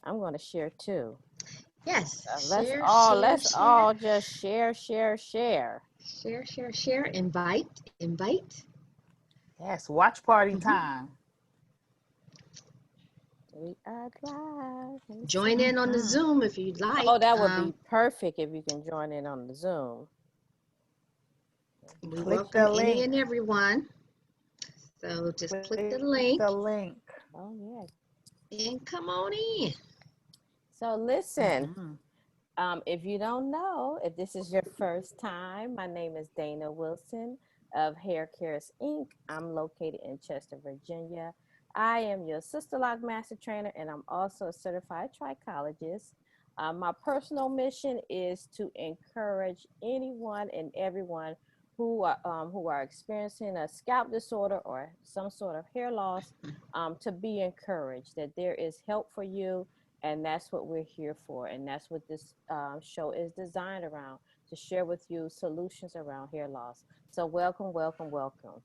I'm going to share too. Yes, Let's share, all share, let's share, all just share, share, share. share, share, share, invite, invite. Yes, watch party hmm time. We are live. Let me see. Join in on the Hmm. Zoom if you'd Oh, like. that would be perfect if you can join in on the Zoom. We Click welcome the any link. and everyone. So just click the Click link the link. Oh yeah. and come on in. So listen, Hmm. if you don't know, if this is your first time, my name is Dana Wilson of Hair Cares Inc. I'm located in Chester, Virginia. I am your Sister Lock Master Trainer, and I'm also a certified trichologist. My personal mission is to encourage anyone and everyone who are experiencing a scalp disorder or some sort of hair loss to be encouraged that there is help for you, and that's what we're here for, and that's what this show is designed around, to share with you solutions around hair loss. So welcome, welcome, welcome.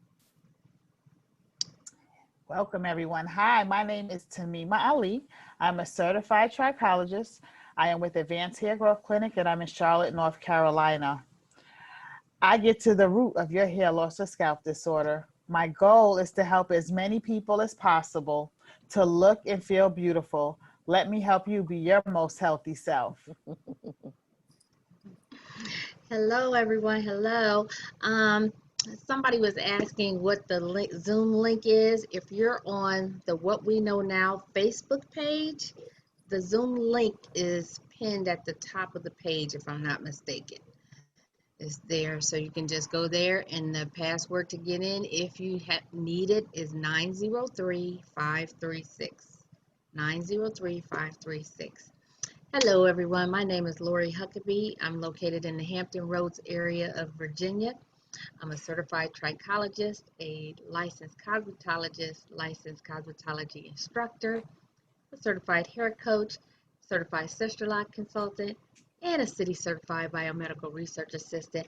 Welcome, everyone. Hi, my name is Tamim Ali. I'm a certified trichologist. I am with Advanced Hair Growth Clinic, and I'm in Charlotte, North Carolina. I get to the root of your hair loss or scalp disorder. My goal is to help as many people as possible to look and feel beautiful. Let me help you be your most healthy self. Hello, everyone. Hello. Um, Somebody was asking what the Zoom link is. If you're on the What We Know Now Facebook page, the Zoom link is pinned at the top of the page, if I'm not mistaken. It's there, so you can just go there, and the password to get in, if you need it, is 903-536. 903-536. Hello, everyone. My name is Lori Huckabee. I'm located in the Hampton Roads area of Virginia. I'm a certified trichologist, a licensed cosmetology instructor, a certified hair coach, certified sister lock consultant, and a city certified biomedical research assistant,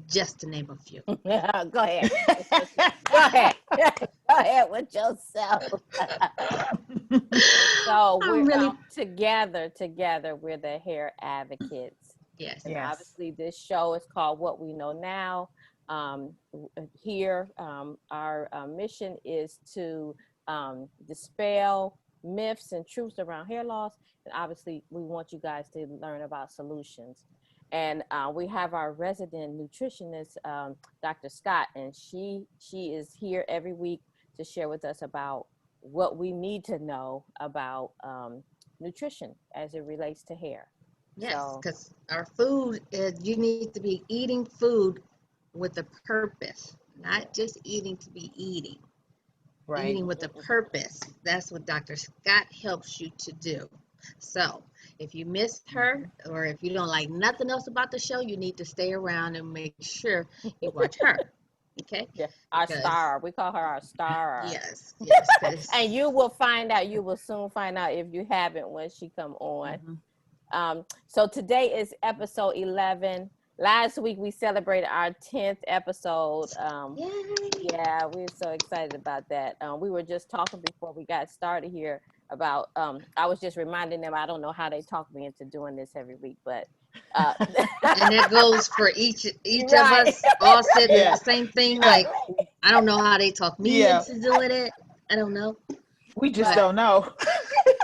just to name a few. Go ahead. Go ahead. Go ahead with yourself. So I'm we're really, together we're the hair advocates, yes. and Yes. obviously this show is called What We Know Now. Here, our mission is to dispel myths and truths around hair loss, and obviously we want you guys to learn about solutions. And we have our resident nutritionist, Dr. Scott, and she is here every week to share with us about what we need to know about nutrition as it relates to hair. Yes, So, because our food, you need to be eating food with a purpose, not just eating to be eating. Right. Eating with a purpose. That's what Dr. Scott helps you to do. So, if you missed her, Mhm. or if you don't like nothing else about the show, you need to stay around and make sure you watch her. Okay? yeah, our Because, star, we call her our star. yes, yes, And because, you will find out, you will soon find out if you haven't when she come on. Mhm. So today is episode 11. Last week we celebrated our 10th episode. yay. Yeah, we're so excited about that. We were just talking before we got started here about, I was just reminding them, I don't know how they talk me into doing this every week, but uh, And that goes for each of right. us. All said the Yeah. same thing. I, Like, I don't know how they talk me yeah. into doing it. I don't know, We just but Right. don't know.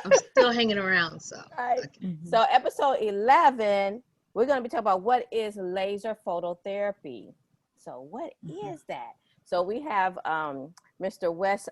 I'm still hanging around. So, Right. okay. Mhm. So episode 11, we're going to be talking about what is laser phototherapy. So what Mhm. is that? So we have Mr. Wes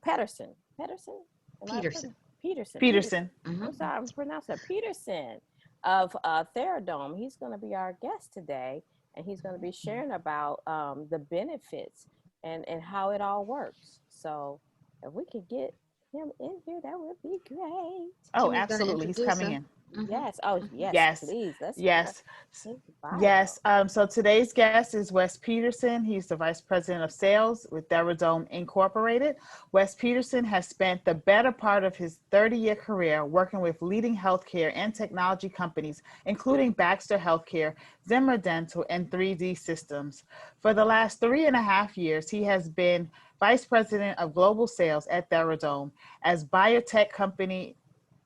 Pedersen. Pedersen? Am I Peterson. Peterson? Peterson. Peterson. hmm I'm sorry, I'm pronouncing it. Peterson of Theradome. He's going to be our guest today, and he's going to be sharing about the benefits and how it all works. So if we could get him in here, that would be great. Oh, Kimmy's going to absolutely. He's introduce coming him. in. hmm Yes. Oh, hmm yes, Yes. please. Let's hear Yes. his bio. Yes. So today's guest is Wes Peterson. He's the Vice President of Sales with Theradome Incorporated. Wes Peterson has spent the better part of his 30-year career working with leading healthcare and technology companies, including Baxter Healthcare, Zimmer Dental, and 3D Systems. For the last 3.5 years, he has been Vice President of Global Sales at Theradome as biotech company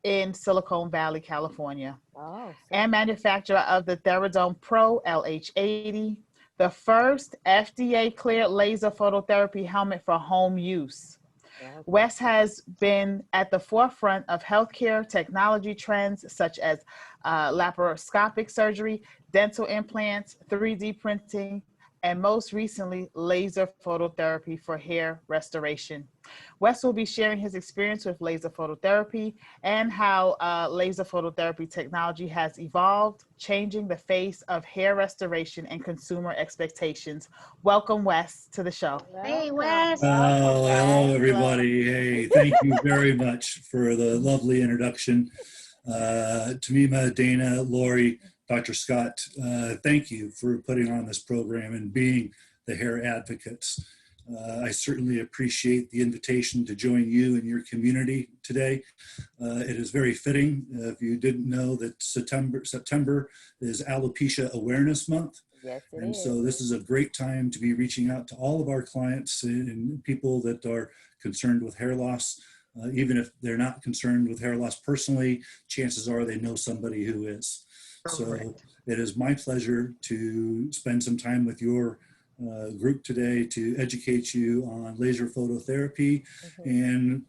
in Silicon Valley, California, Oh, and manufacturer of the Theradome Pro LH80, the first FDA-cleared laser phototherapy helmet for home use. okay. Wes has been at the forefront of healthcare technology trends such as laparoscopic surgery, dental implants, 3D printing, and most recently, laser phototherapy for hair restoration. Wes will be sharing his experience with laser phototherapy and how laser phototherapy technology has evolved, changing the face of hair restoration and consumer expectations. Welcome, Wes, to the show. Hey, Welcome, Wes. welcome, Oh, hello, Wes. everybody. Hey, thank you very much for the lovely introduction. Tamima, Dana, Lori, Dr. Scott, thank you for putting on this program and being the hair advocates. I certainly appreciate the invitation to join you and your community today. It is very fitting. If you didn't know that September is Alopecia Awareness Month. Yes, it And is. so this is a great time to be reaching out to all of our clients and people that are concerned with hair loss. Even if they're not concerned with hair loss personally, chances are they know somebody who is. So Correct. it is my pleasure to spend some time with your group today to educate you on laser phototherapy. And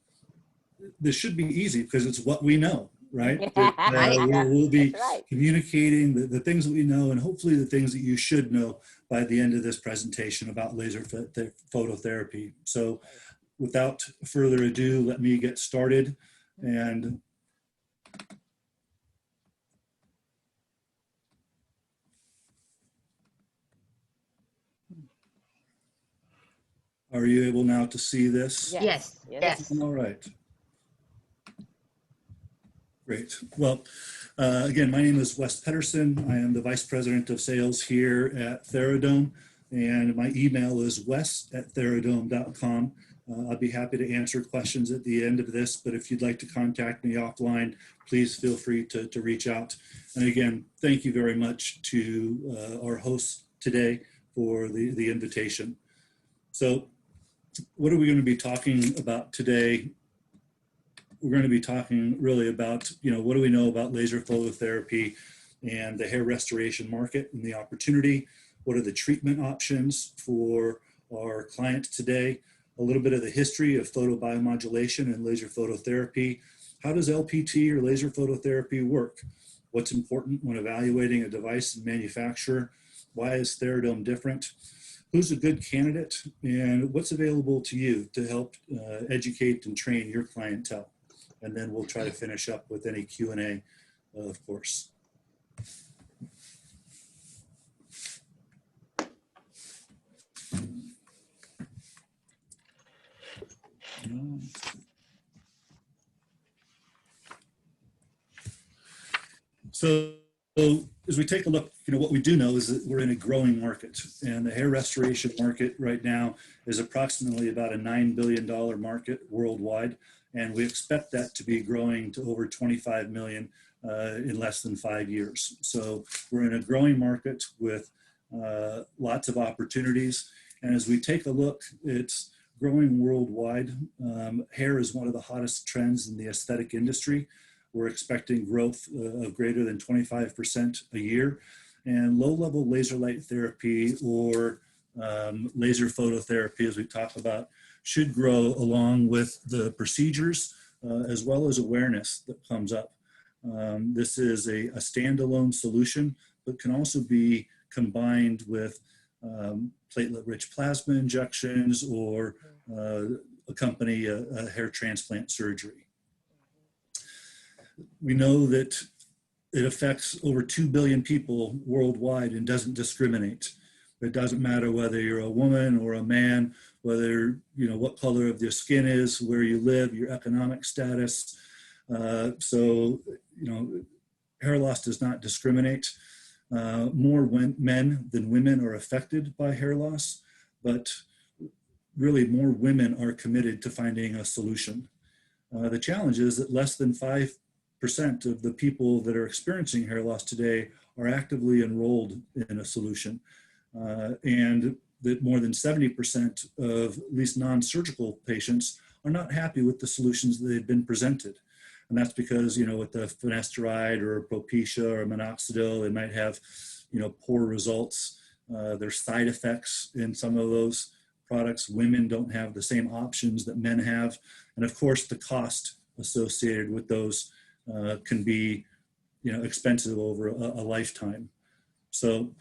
this should be easy because it's what we know, right? That Right. we'll be That's right. communicating the things that we know and hopefully the things that you should know by the end of this presentation about laser phototherapy. So without further ado, let me get started. And are you able now to see this? Yes. Yes. All right. Great. Well, again, my name is Wes Pedersen. I am the Vice President of Sales here at Theradome, and my email is wes@theradome.com. I'll be happy to answer questions at the end of this, but if you'd like to contact me offline, please feel free to reach out. And again, thank you very much to our hosts today for the invitation. So what are we going to be talking about today? We're going to be talking really about, what do we know about laser phototherapy and the hair restoration market and the opportunity? What are the treatment options for our clients today? A little bit of the history of photobiomodulation and laser phototherapy. How does LPT or laser phototherapy work? What's important when evaluating a device and manufacturer? Why is Theradome different? Who's a good candidate? And what's available to you to help educate and train your clientele? And then we'll try to finish up with any Q&A, of course. So as we take a look, what we do know is that we're in a growing market, and the hair restoration market right now is approximately about a $9 billion market worldwide. And we expect that to be growing to over 25 million in less than 5 years. So we're in a growing market with lots of opportunities. And as we take a look, it's growing worldwide. Hair is one of the hottest trends in the aesthetic industry. We're expecting growth of greater than 25% a year. And low-level laser light therapy or laser phototherapy, as we talk about, should grow along with the procedures as well as awareness that comes up. This is a standalone solution, but can also be combined with platelet-rich plasma injections or accompany a hair transplant surgery. We know that it affects over 2 billion people worldwide and doesn't discriminate. It doesn't matter whether you're a woman or a man, whether, what color of your skin is, where you live, your economic status. So, hair loss does not discriminate. More men than women are affected by hair loss, but really more women are committed to finding a solution. The challenge is that less than 5% of the people that are experiencing hair loss today are actively enrolled in a solution. And that more than 70% of at least non-surgical patients are not happy with the solutions that they've been presented. And that's because, you know, with the finasteride or Propecia or minoxidil, they might have, you know, poor results. There's side effects in some of those products. Women don't have the same options that men have. And of course, the cost associated with those can be, you know, expensive over a lifetime. So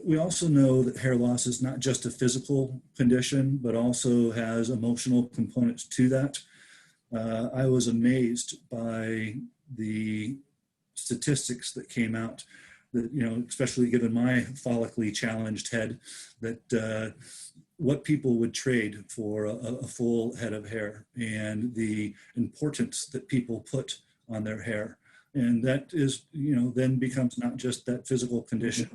we also know that hair loss is not just a physical condition, but also has emotional components to that. I was amazed by the statistics that came out that, you know, especially given my follically challenged head, that what people would trade for a full head of hair and the importance that people put on their hair. And that is, you know, then becomes not just that physical condition,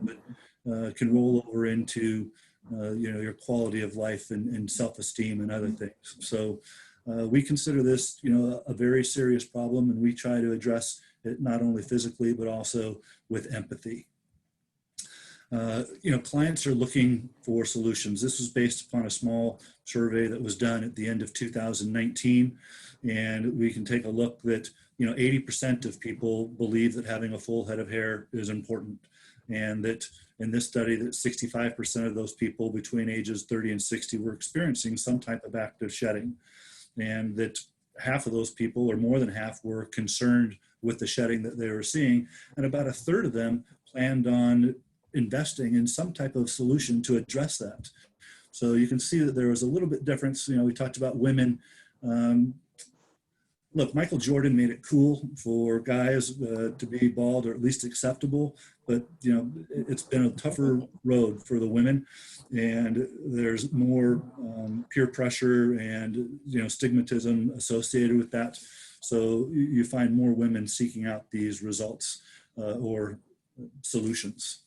but can roll over into, you know, your quality of life and self-esteem and other things. So we consider this, you know, a very serious problem, and we try to address it not only physically, but also with empathy. You know, clients are looking for solutions. This was based upon a small survey that was done at the end of 2019. And we can take a look that, you know, 80% of people believe that having a full head of hair is important. And that in this study that 65% of those people between ages 30 and 60 were experiencing some type of active shedding. And that half of those people, or more than half, were concerned with the shedding that they were seeing. And about a third of them planned on investing in some type of solution to address that. So you can see that there was a little bit difference. You know, we talked about women. Look, Michael Jordan made it cool for guys to be bald, or at least acceptable, but, you know, it's been a tougher road for the women, and there's more peer pressure and, you know, stigmatism associated with that. So you find more women seeking out these results or solutions.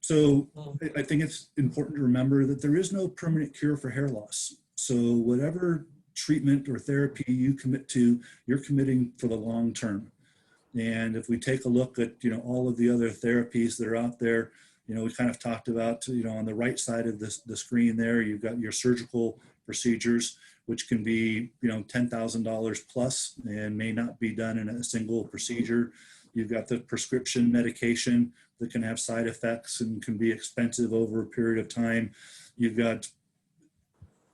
So I think it's important to remember that there is no permanent cure for hair loss. So whatever treatment or therapy you commit to, you're committing for the long term. And if we take a look at, you know, all of the other therapies that are out there, you know, we kind of talked about, you know, on the right side of the screen there, you've got your surgical procedures, which can be, you know, $10,000 plus and may not be done in a single procedure. You've got the prescription medication that can have side effects and can be expensive over a period of time. You've got,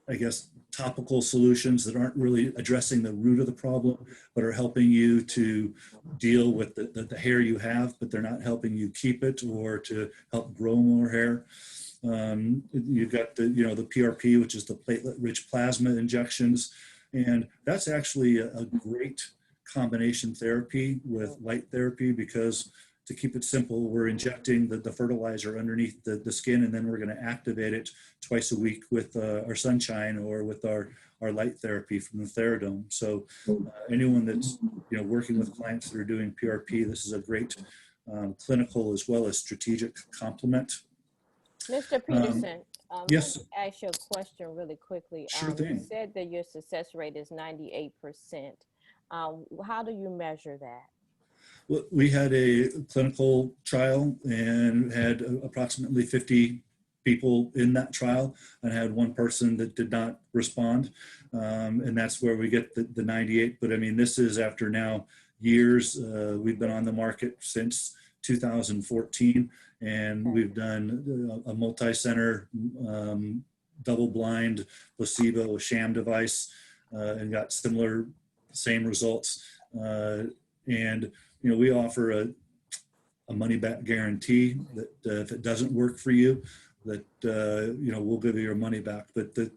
I guess, topical solutions that aren't really addressing the root of the problem, but are helping you to deal with the hair you have, but they're not helping you keep it or to help grow more hair. You've got the, you know, the PRP, which is the platelet-rich plasma injections. And that's actually a great combination therapy with light therapy, because to keep it simple, we're injecting the fertilizer underneath the skin, and then we're going to activate it twice a week with our sunshine or with our light therapy from the Theradome. So anyone that's, you know, working with clients that are doing PRP, this is a great clinical as well as strategic complement. Mr. Peterson, yes. let me ask you a question really quickly. Sure thing. You said that your success rate is 98%. How do you measure that? Well, we had a clinical trial and had approximately 50 people in that trial, and had one person that did not respond. And that's where we get the 98. But I mean, this is after now years. We've been on the market since 2014, and we've done a multi-center, double-blind, placebo, sham device, and got same results. And, you know, we offer a money-back guarantee that if it doesn't work for you, that, you know, we'll give you your money back. But the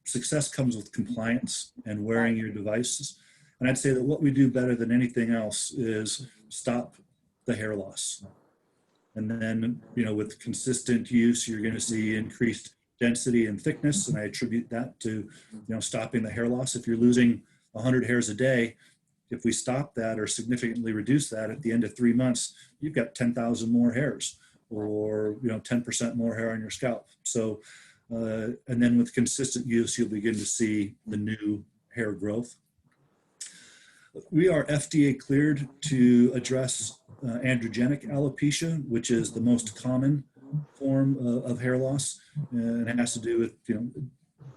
success comes with compliance and wearing your devices. And I'd say that what we do better than anything else is stop the hair loss. And then, you know, with consistent use, you're going to see increased density and thickness. And I attribute that to, you know, stopping the hair loss. If you're losing 100 hairs a day, if we stop that or significantly reduce that at the end of 3 months, you've got 10,000 more hairs, or, you know, 10% more hair on your scalp. So, and then with consistent use, you'll begin to see the new hair growth. We are FDA cleared to address androgenic alopecia, which is the most common form of hair loss, and it has to do with, you know,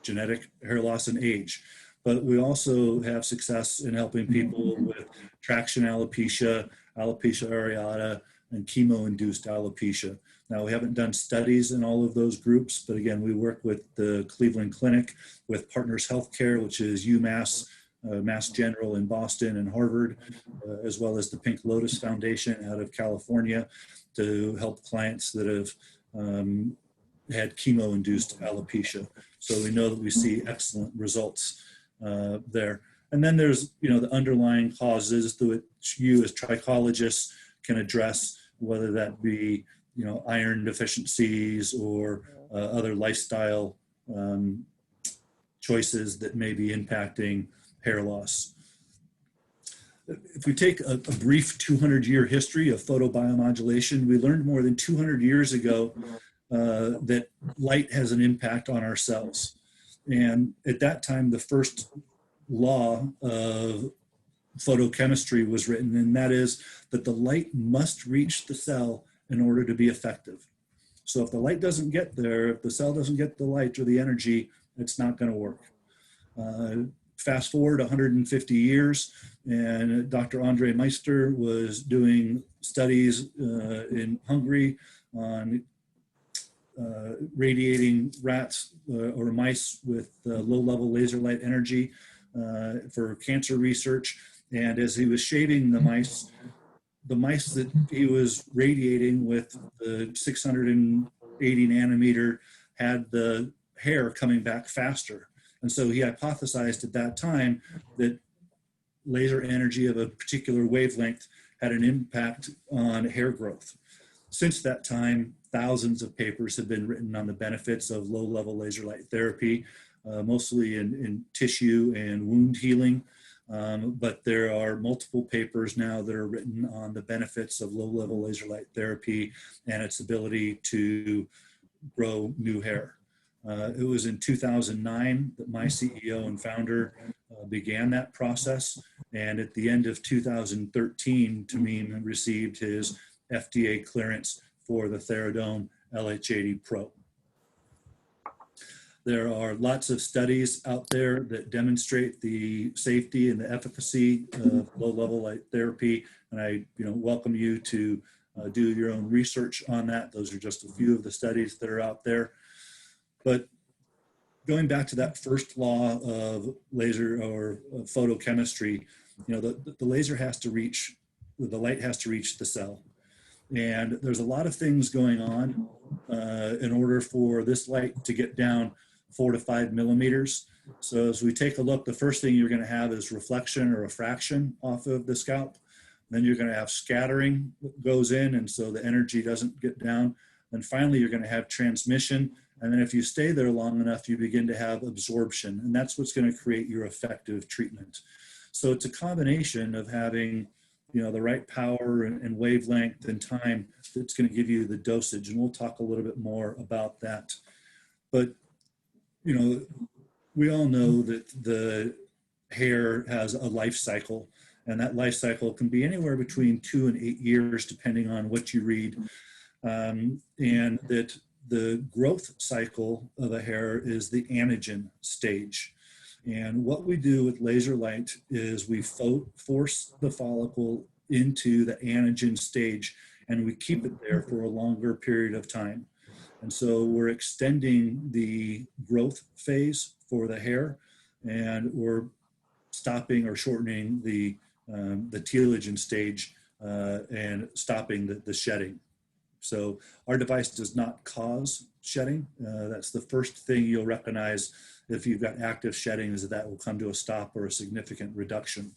genetic hair loss and age. but we also have success in helping people with traction alopecia, alopecia areata, and chemo-induced alopecia. Now, we haven't done studies in all of those groups, but again, we work with the Cleveland Clinic, with Partners Healthcare, which is UMass, Mass General in Boston and Harvard, as well as the Pink Lotus Foundation out of California, to help clients that have had chemo-induced alopecia. So we know that we see excellent results there. And then there's, the underlying causes that you as trichologists can address, whether that be, iron deficiencies or other lifestyle choices that may be impacting hair loss. If we take a brief 200-year history of photobiomodulation, we learned more than 200 years ago that light has an impact on our cells. And at that time, the first law of photochemistry was written, and that is that the light must reach the cell in order to be effective. So if the light doesn't get there, if the cell doesn't get the light or the energy, it's not going to work. Fast forward 150 years, and Dr. Andre Meister was doing studies in Hungary on radiating rats or mice with low-level laser light energy for cancer research. And as he was shaving the mice that he was radiating with the 680 nanometer had the hair coming back faster. And so he hypothesized at that time that laser energy of a particular wavelength had an impact on hair growth. Since that time, thousands of papers have been written on the benefits of low-level laser light therapy, mostly in tissue and wound healing. But there are multiple papers now that are written on the benefits of low-level laser light therapy and its ability to grow new hair. It was in 2009 that my CEO and founder began that process. And at the end of 2013, Tamim received his FDA clearance for the Theradome LHO PRO. There are lots of studies out there that demonstrate the safety and the efficacy of low-level light therapy, and I welcome you to do your own research on that. Those are just a few of the studies that are out there. But going back to that first law of laser or photochemistry, the laser has to reach, the light has to reach the cell. And there's a lot of things going on in order for this light to get down 4 to 5 millimeters. So as we take a look, the first thing you're going to have is reflection or refraction off of the scalp. Then you're going to have scattering that goes in, and so the energy doesn't get down. And finally, you're going to have transmission. And then if you stay there long enough, you begin to have absorption. And that's what's going to create your effective treatment. So it's a combination of having the right power and wavelength and time that's going to give you the dosage. And we'll talk a little bit more about that. But we all know that the hair has a life cycle, and that life cycle can be anywhere between 2 and 8 years, depending on what you read. And that the growth cycle of a hair is the anagen stage. And what we do with laser light is we force the follicle into the anagen stage, and we keep it there for a longer period of time. And so we're extending the growth phase for the hair, and we're stopping or shortening the telogen stage and stopping the shedding. So our device does not cause shedding. That's the first thing you'll recognize if you've got active shedding, is that will come to a stop or a significant reduction.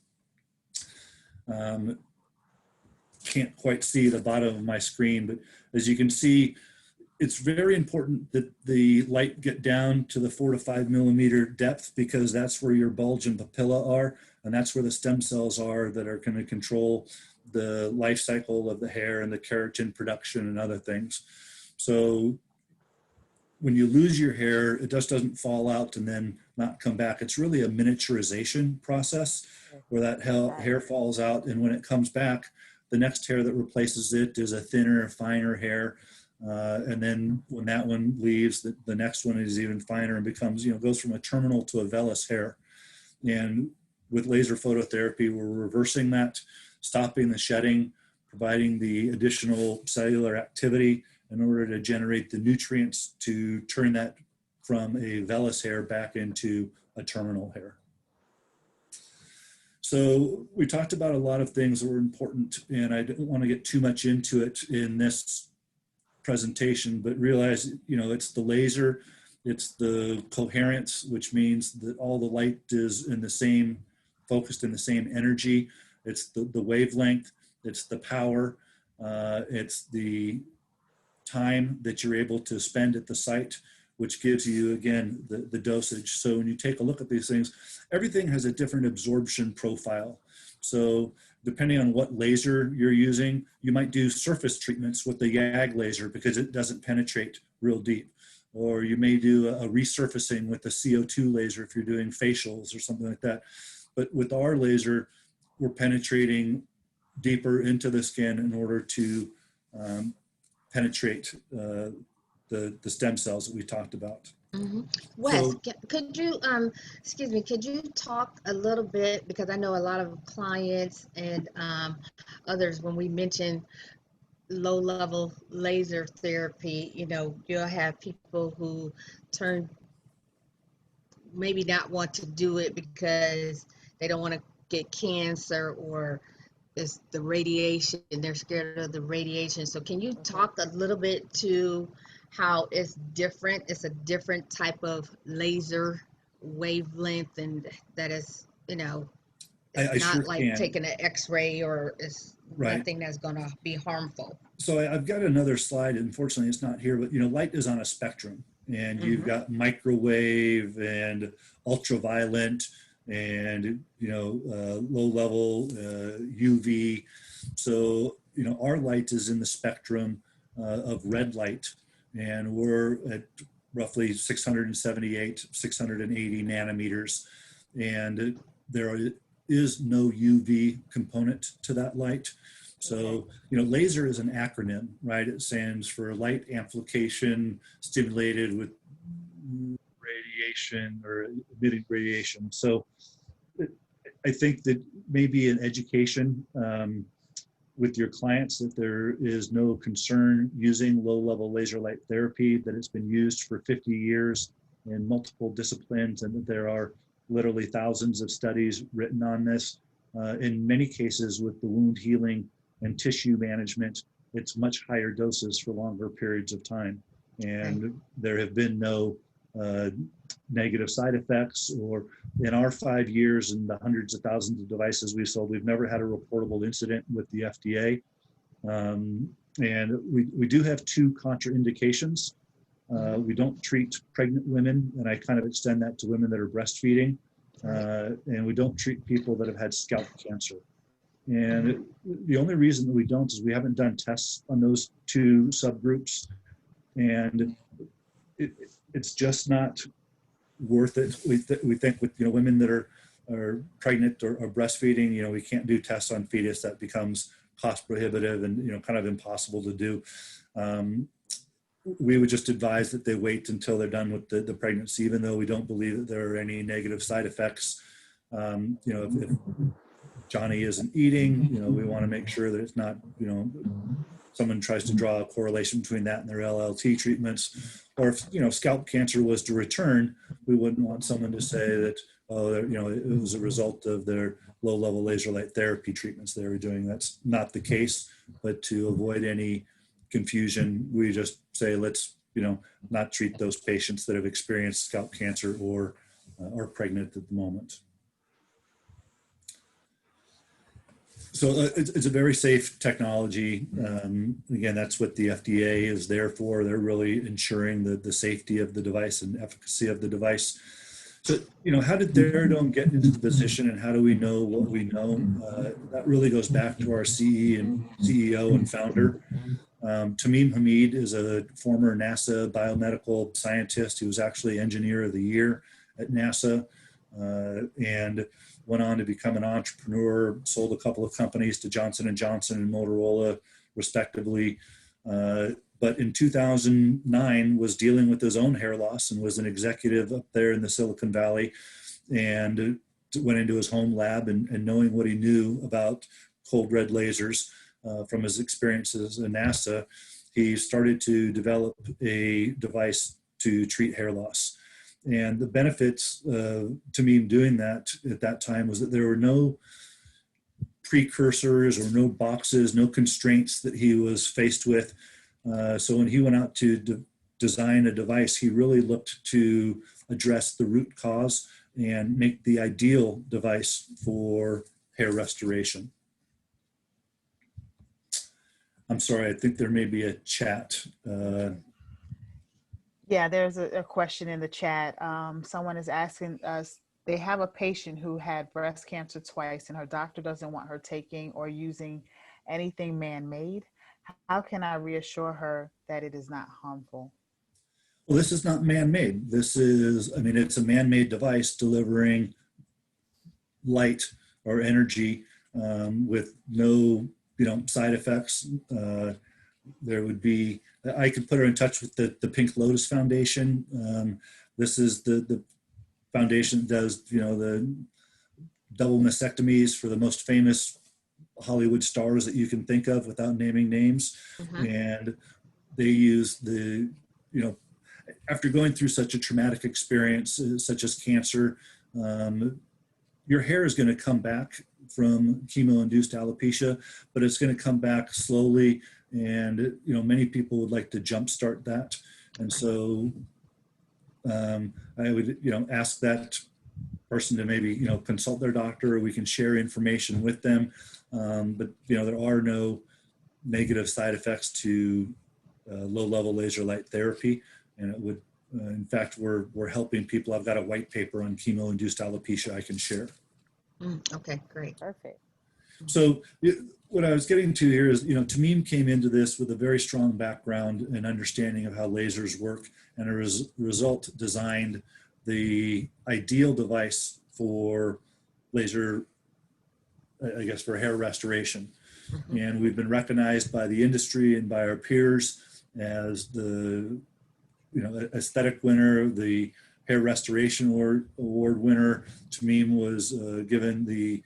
Can't quite see the bottom of my screen, but as you can see, it's very important that the light get down to the 4 to 5 millimeter depth, because that's where your bulge and papilla are, and that's where the stem cells are that are going to control the life cycle of the hair and the keratin production and other things. So when you lose your hair, it just doesn't fall out and then not come back. It's really a miniaturization process where that hair falls out, and when it comes back, the next hair that replaces it is a thinner, finer hair. And then when that one leaves, the next one is even finer and becomes, goes from a terminal to a vellus hair. And with laser phototherapy, we're reversing that, stopping the shedding, providing the additional cellular activity in order to generate the nutrients to turn that from a vellus hair back into a terminal hair. So we talked about a lot of things that were important, and I didn't want to get too much into it in this presentation, but realize, you know, it's the laser, it's the coherence, which means that all the light is in the same, focused in the same energy. It's the wavelength, it's the power, it's the time that you're able to spend at the site, which gives you, again, the dosage. So when you take a look at these things, everything has a different absorption profile. So depending on what laser you're using, you might do surface treatments with the YAG laser because it doesn't penetrate real deep. Or you may do a resurfacing with the CO2 laser if you're doing facials or something like that. But with our laser, we're penetrating deeper into the skin in order to penetrate the stem cells that we talked about. Mm-hmm. Wes, So, could you, excuse me, could you talk a little bit, because I know a lot of clients and others, when we mention low-level laser therapy, you know, you'll have people who maybe not want to do it because they don't want to get cancer, or it's the radiation, they're scared of the radiation. So can you talk a little bit to how it's different? It's a different type of laser wavelength, and that is, you know, it's I not sure like can. taking an x-ray, or it's Right. nothing that's going to be harmful. So I've got another slide. Unfortunately, it's not here, but you know, light is on a spectrum, and you've got microwave and ultraviolet, and you know, low level UV. So you know, our light is in the spectrum of red light, and we're at roughly 678, 680 nanometers, and there is no UV component to that light. So, you know, laser is an acronym, right? It stands for light amplification stimulated with radiation or emitting radiation. So I think that maybe in education with your clients, that there is no concern using low-level laser light therapy, that it's been used for 50 years in multiple disciplines, and that there are literally thousands of studies written on this. In many cases with the wound healing and tissue management, it's much higher doses for longer periods of time. And there have been no negative side effects, or in our 5 years and the hundreds of thousands of devices we've sold, we've never had a reportable incident with the FDA. And we do have 2 contraindications. We don't treat pregnant women, and I kind of extend that to women that are breastfeeding. And we don't treat people that have had scalp cancer. And the only reason that we don't is we haven't done tests on those 2 subgroups, and it's just not worth it. We think with, you know, women that are pregnant or breastfeeding, you know, we can't do tests on fetus. That becomes cost prohibitive and, you know, kind of impossible to do. We would just advise that they wait until they're done with the pregnancy, even though we don't believe that there are any negative side effects. You know, if Johnny isn't eating, you know, we want to make sure that it's not, you know, someone tries to draw a correlation between that and their LLT treatments. Or if, you know, scalp cancer was to return, we wouldn't want someone to say that, oh, you know, it was a result of their low-level laser light therapy treatments they were doing. That's not the case. But to avoid any confusion, we just say, let's, you know, not treat those patients that have experienced scalp cancer or are pregnant at the moment. So it's a very safe technology. Again, that's what the FDA is there for. They're really ensuring the safety of the device and efficacy of the device. So, you know, how did Theradome get into the position, and how do we know what we know? That really goes back to our CEO and founder. Tamim Hamid is a former NASA biomedical scientist. He was actually Engineer of the Year at NASA, and went on to become an entrepreneur, sold a couple of companies to Johnson & Johnson and Motorola, respectively. But in 2009 was dealing with his own hair loss and was an executive up there in the Silicon Valley, and went into his home lab and knowing what he knew about cold red lasers from his experiences in NASA, he started to develop a device to treat hair loss. And the benefits to me doing that at that time was that there were no precursors or no boxes, no constraints that he was faced with. So when he went out to design a device, he really looked to address the root cause and make the ideal device for hair restoration. I'm sorry, I think there may be a chat. Yeah, there's a question in the chat. Someone is asking us, they have a patient who had breast cancer twice and her doctor doesn't want her taking or using anything man-made. How can I reassure her that it is not harmful? Well, this is not man-made. This is, I mean, it's a man-made device delivering light or energy with no, side effects. There would be, I could put her in touch with the Pink Lotus Foundation. This is the foundation that does, the double mastectomies for the most famous Hollywood stars that you can think of without naming names. And they use the, after going through such a traumatic experience, such as cancer, your hair is going to come back from chemo-induced alopecia, but it's going to come back slowly. And, many people would like to jumpstart that. And so I would, ask that person to maybe, consult their doctor, or we can share information with them. But, there are no negative side effects to low-level laser light therapy. And it would, in fact, we're helping people. I've got a white paper on chemo-induced alopecia I can share. Okay, great. Perfect. So what I was getting to here is, Tamim came into this with a very strong background and understanding of how lasers work, and as a result designed the ideal device for laser, I guess, for hair restoration. And we've been recognized by the industry and by our peers as the, aesthetic winner, the hair restoration award winner. Tamim was given the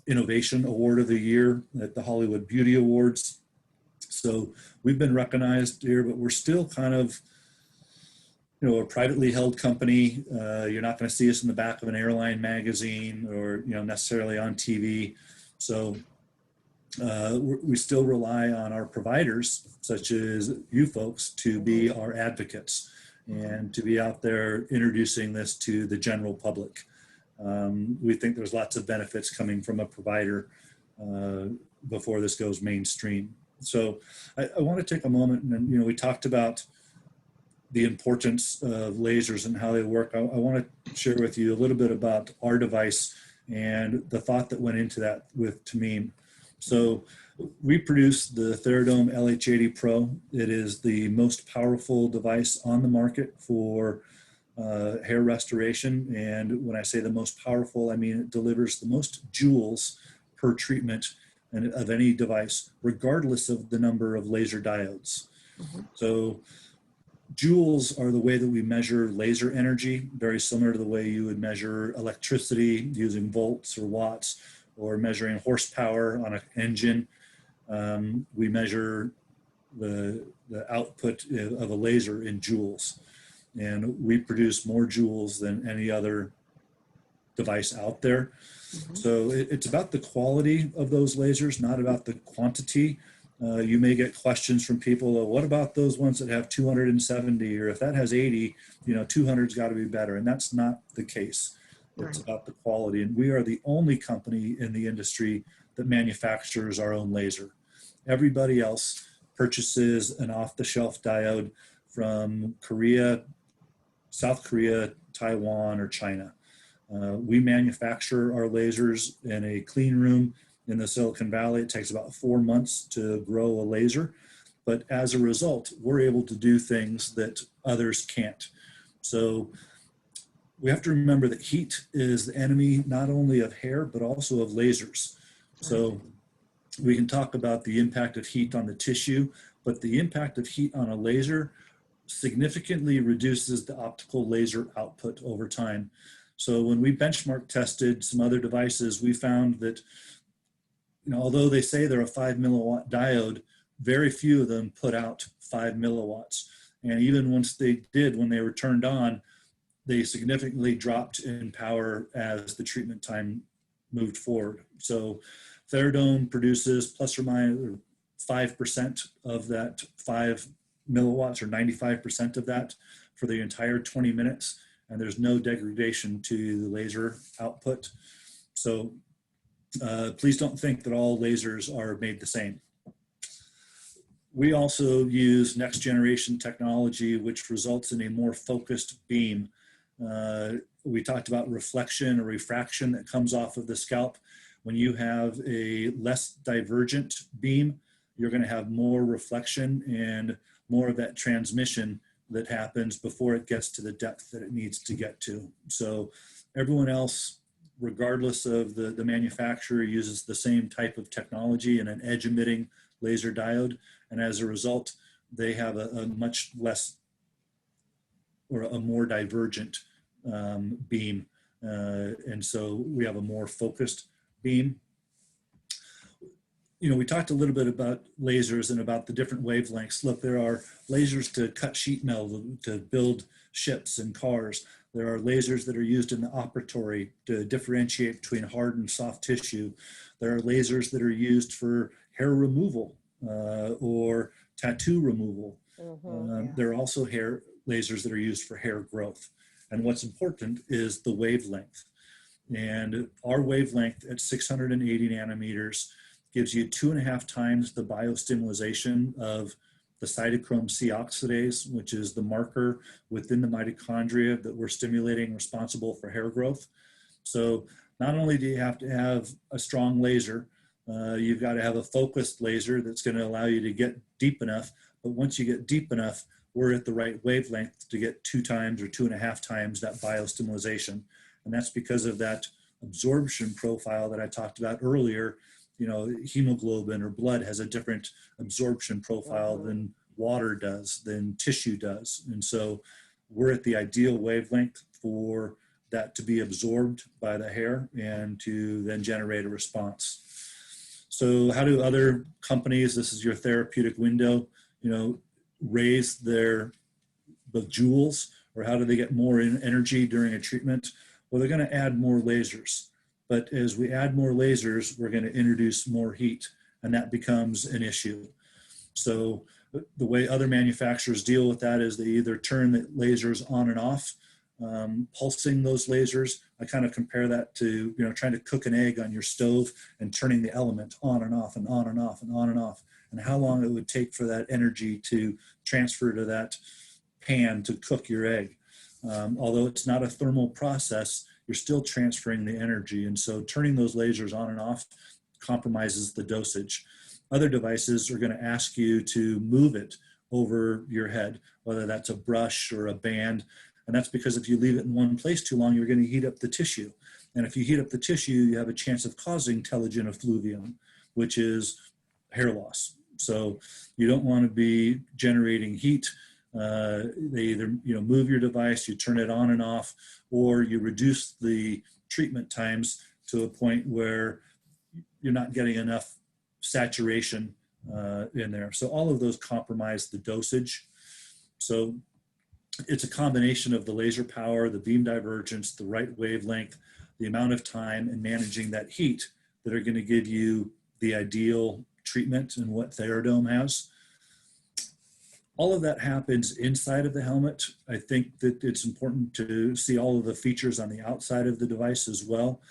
Innovation Award of the Year at the Hollywood Beauty Awards. So we've been recognized here, but we're still kind of, a privately held company. You're not going to see us in the back of an airline magazine or, necessarily on TV. So we still rely on our providers, such as you folks, to be our advocates and to be out there introducing this to the general public. We think there's lots of benefits coming from a provider before this goes mainstream. So I want to take a moment and, we talked about the importance of lasers and how they work. I want to share with you a little bit about our device and the thought that went into that with Tamim. So we produce the Theradome LH PRO. It is the most powerful device on the market for hair restoration. And when I say the most powerful, I mean it delivers the most joules per treatment of any device, regardless of the number of laser diodes. So joules are the way that we measure laser energy, very similar to the way you would measure electricity using volts or watts, or measuring horsepower on an engine. We measure the output of a laser in joules. And we produce more joules than any other device out there. So it's about the quality of those lasers, not about the quantity. You may get questions from people, well, what about those ones that have 270, or if that has 80, 200's got to be better. And that's not the case. It's about the quality. And we are the only company in the industry that manufactures our own laser. Everybody else purchases an off-the-shelf diode from Korea, South Korea, Taiwan, or China. We manufacture our lasers in a clean room in the Silicon Valley. It takes about 4 months to grow a laser. But as a result, we're able to do things that others can't. So we have to remember that heat is the enemy not only of hair, but also of lasers. So we can talk about the impact of heat on the tissue, but the impact of heat on a laser significantly reduces the optical laser output over time. So when we benchmark tested some other devices, we found that, although they say they're a 5 milliwatt diode, very few of them put out 5 milliwatts. And even once they did, when they were turned on, they significantly dropped in power as the treatment time moved forward. So Theradome produces plus or minus 5% of that 5 milliwatts, or 95% of that for the entire 20 minutes. And there's no degradation to the laser output. So please don't think that all lasers are made the same. We also use next generation technology, which results in a more focused beam. We talked about reflection or refraction that comes off of the scalp. When you have a less divergent beam, you're going to have more reflection and more of that transmission that happens before it gets to the depth that it needs to get to. So everyone else, regardless of the manufacturer, uses the same type of technology and an edge emitting laser diode. And as a result, they have a much less or a more divergent beam. And so we have a more focused beam. We talked a little bit about lasers and about the different wavelengths. Look, there are lasers to cut sheet metal, to build ships and cars. There are lasers that are used in the operatory to differentiate between hard and soft tissue. There are lasers that are used for hair removal or tattoo removal. There are also lasers that are used for hair growth. And what's important is the wavelength. And our wavelength at 680 nanometers gives you 2.5 times the biostimulation of the cytochrome C oxidase, which is the marker within the mitochondria that we're stimulating, responsible for hair growth. So not only do you have to have a strong laser, you've got to have a focused laser that's going to allow you to get deep enough. But once you get deep enough, we're at the right wavelength to get 2 times or 2.5 times that biostimulation. And that's because of that absorption profile that I talked about earlier. Hemoglobin or blood has a different absorption profile than water does, than tissue does. And so we're at the ideal wavelength for that to be absorbed by the hair and to then generate a response. So how do other companies, this is your therapeutic window, raise the joules, or how do they get more energy during a treatment? Well, they're going to add more lasers. But as we add more lasers, we're going to introduce more heat, and that becomes an issue. So the way other manufacturers deal with that is they either turn the lasers on and off, pulsing those lasers. I kind of compare that to, trying to cook an egg on your stove and turning the element on and off and on and off and on and off, and how long it would take for that energy to transfer to that pan to cook your egg. Although it's not a thermal process, you're still transferring the energy. And so turning those lasers on and off compromises the dosage. Other devices are going to ask you to move it over your head, whether that's a brush or a band. And that's because if you leave it in one place too long, you're going to heat up the tissue. And if you heat up the tissue, you have a chance of causing telogen effluvium, which is hair loss. So you don't want to be generating heat. They either move your device, you turn it on and off, or you reduce the treatment times to a point where you're not getting enough saturation in there. So all of those compromise the dosage. So it's a combination of the laser power, the beam divergence, the right wavelength, the amount of time, and managing that heat that are going to give you the ideal treatment and what Theradome has. All of that happens inside of the helmet. I think that it's important to see all of the features on the outside of the device as well.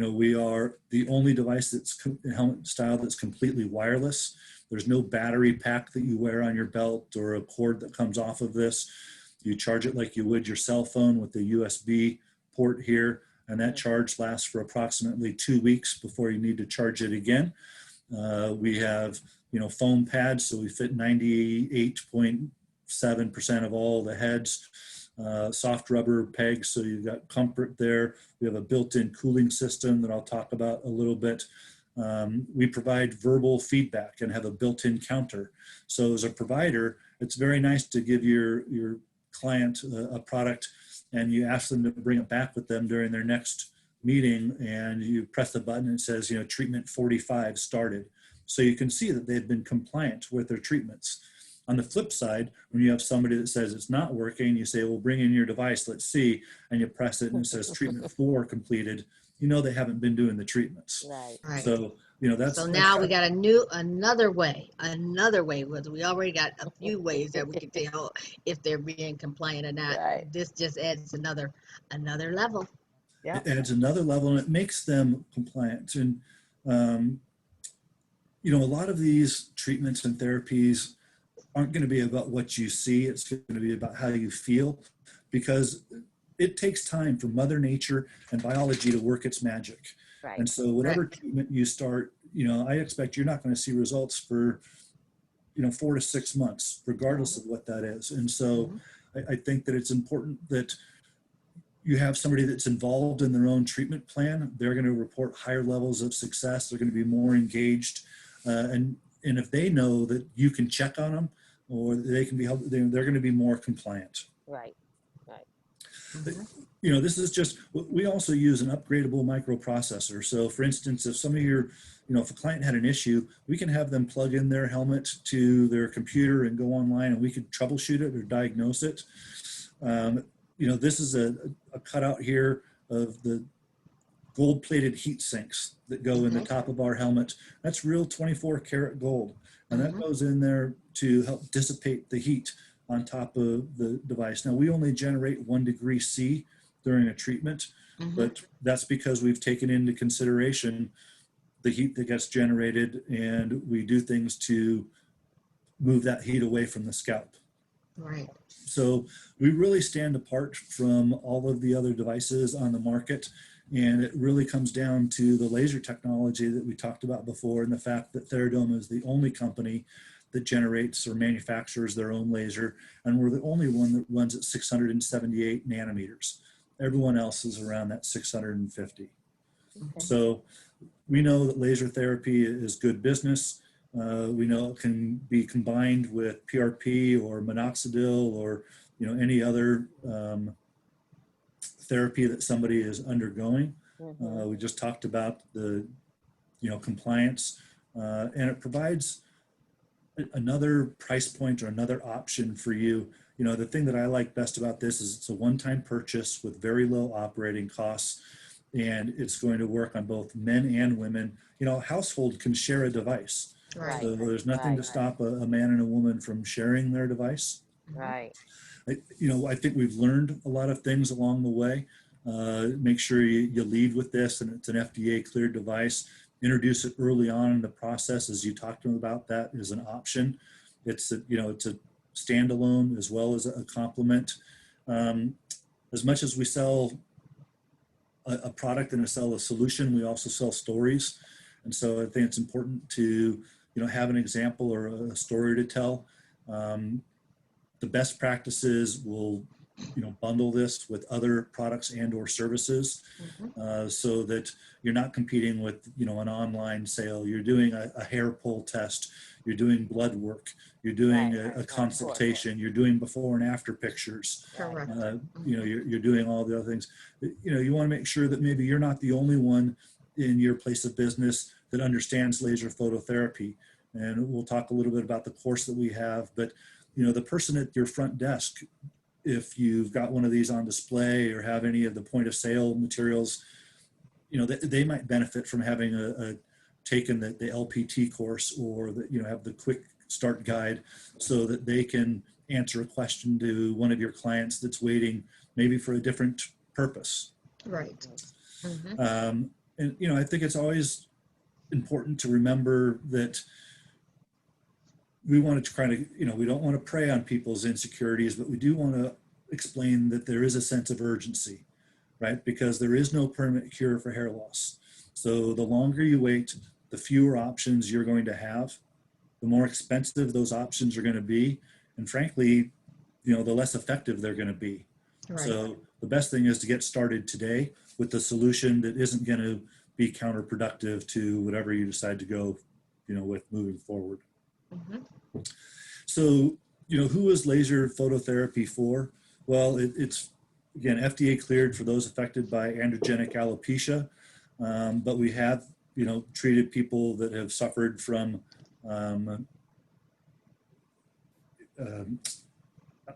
We are the only device that's helmet style that's completely wireless. There's no battery pack that you wear on your belt or a cord that comes off of this. You charge it like you would your cell phone with the USB port here, and that charge lasts for approximately 2 weeks before you need to charge it again. We have foam pads, so we fit 98.7% of all the heads. Soft rubber pegs, so you've got comfort there. We have a built-in cooling system that I'll talk about a little bit. We provide verbal feedback and have a built-in counter. So as a provider, it's very nice to give your client a product and you ask them to bring it back with them during their next meeting, and you press the button and it says, you know, treatment 45 started. So you can see that they've been compliant with their treatments. On the flip side, when you have somebody that says it's not working, you say, well, bring in your device, let's see, and you press it and it says treatment 4 completed, you know they haven't been doing the treatments. Right. Right. So, you know, that's... So now we got another way, because we already got a few ways that we can tell if they're being compliant or not. Right. This just adds another level. Yeah. It adds another level and it makes them compliant. And, you know, a lot of these treatments and therapies aren't going to be about what you see. It's going to be about how you feel, because it takes time for Mother Nature and biology to work its magic. Right. And so whatever Right. treatment you start, you know, I expect you're not going to see results for, you know, 4 to 6 months, regardless of what that is. And so I think that it's important that you have somebody that's involved in their own treatment plan. They're going to report higher levels of success. They're going to be more engaged. And if they know that you can check on them, or they can be helped, they're going to be more compliant. Right. Right. You know, this is just, we also use an upgradable microprocessor. So for instance, if some of your, you know, if a client had an issue, we can have them plug in their helmet to their computer and go online and we could troubleshoot it or diagnose it. You know, this is a cutout here of the gold-plated heat sinks that go in the top of our helmet. That's real 24 karat gold. And that goes in there to help dissipate the heat on top of the device. Now, we only generate 1 degree C during a treatment, but that's because we've taken into consideration the heat that gets generated, and we do things to move that heat away from the scalp. Right. So we really stand apart from all of the other devices on the market. And it really comes down to the laser technology that we talked about before, and the fact that Theradome is the only company that generates or manufactures their own laser. And we're the only one that runs at 678 nanometers. Everyone else is around that 650. So we know that laser therapy is good business. We know it can be combined with PRP or minoxidil or, you know, any other therapy that somebody is undergoing. We just talked about the, you know, compliance, and it provides another price point or another option for you. You know, the thing that I like best about this is it's a one-time purchase with very low operating costs, and it's going to work on both men and women. You know, a household can share a device. Right. So there's nothing to stop a man and a woman from sharing their device. Right. You know, I think we've learned a lot of things along the way. Make sure you lead with this, and it's an FDA cleared device. Introduce it early on in the process, as you talked about. That is an option. It's a, you know, it's a standalone as well as a complement. As much as we sell a product and sell a solution, we also sell stories. And so I think it's important to, you know, have an example or a story to tell. The best practices will, you know, bundle this with other products and or services, so that you're not competing with, you know, an online sale. You're doing a hair pull test, you're doing blood work, you're doing a consultation, you're doing before and after pictures. Correct. You know, you're doing all the other things. You know, you want to make sure that maybe you're not the only one in your place of business that understands laser phototherapy. And we'll talk a little bit about the course that we have, but you know, the person at your front desk, if you've got one of these on display or have any of the point of sale materials, you know, they might benefit from having taken the LPT course, or that, you know, have the quick start guide, so that they can answer a question to one of your clients that's waiting maybe for a different purpose. Right. And, you know, I think it's always important to remember that we want to try to, you know, we don't want to prey on people's insecurities, but we do want to explain that there is a sense of urgency, right? Because there is no permanent cure for hair loss. So the longer you wait, the fewer options you're going to have, the more expensive those options are going to be. And frankly, you know, the less effective they're going to be. Right. So the best thing is to get started today with the solution that isn't going to be counterproductive to whatever you decide to go, you know, with moving forward. So, you know, who is laser phototherapy for? Well, it's again, FDA cleared for those affected by androgenic alopecia, but we have, treated people that have suffered from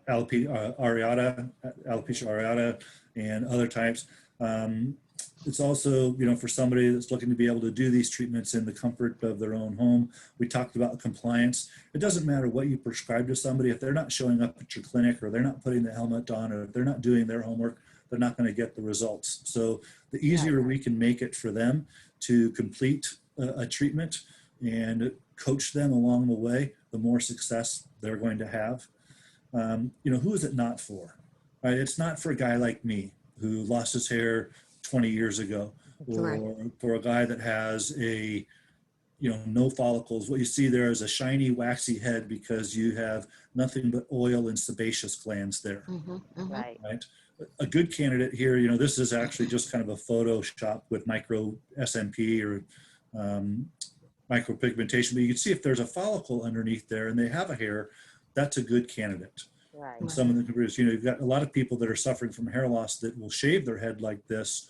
alopecia areata, and other types. It's also, for somebody that's looking to be able to do these treatments in the comfort of their own home. We talked about compliance. It doesn't matter what you prescribe to somebody. If they're not showing up at your clinic, or they're not putting the helmet on, or if they're not doing their homework, they're not going to get the results. So the easier we can make it for them to complete a treatment and coach them along the way, the more success they're going to have. Who is it not for? Right? It's not for a guy like me who lost his hair 20 years ago, or for a guy that has no follicles. What you see there is a shiny, waxy head because you have nothing but oil and sebaceous glands there. Right. Right. A good candidate here, this is actually just kind of a Photoshop with micro SMP or micropigmentation, but you can see if there's a follicle underneath there and they have a hair, that's a good candidate. Right. And some of them can produce, you've got a lot of people that are suffering from hair loss that will shave their head like this.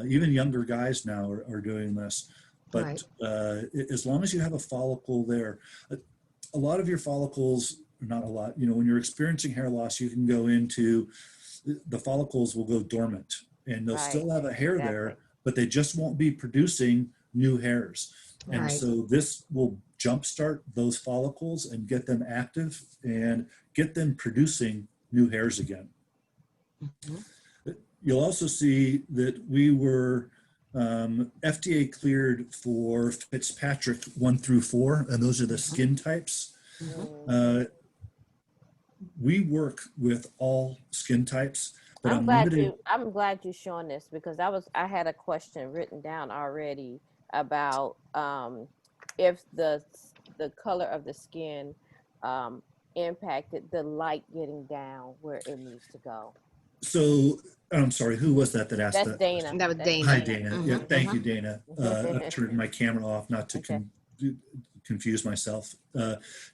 Even younger guys now are doing this. But as long as you have a follicle there, a lot of your follicles, not a lot, when you're experiencing hair loss, you can go into, the follicles will go dormant and they'll still have a hair there, but they just won't be producing new hairs. And so this will jumpstart those follicles and get them active and get them producing new hairs again. You'll also see that we were FDA cleared for Fitzpatrick 1 through 4, and those are the skin types. We work with all skin types, but I'm glad you're showing this, because I had a question written down already about if the color of the skin impacted the light getting down where it needs to go. So I'm sorry, who was that asked that? That's Dana. That was Dana. Hi, Dana. Yeah, thank you, Dana. I've turned my camera off not to confuse myself.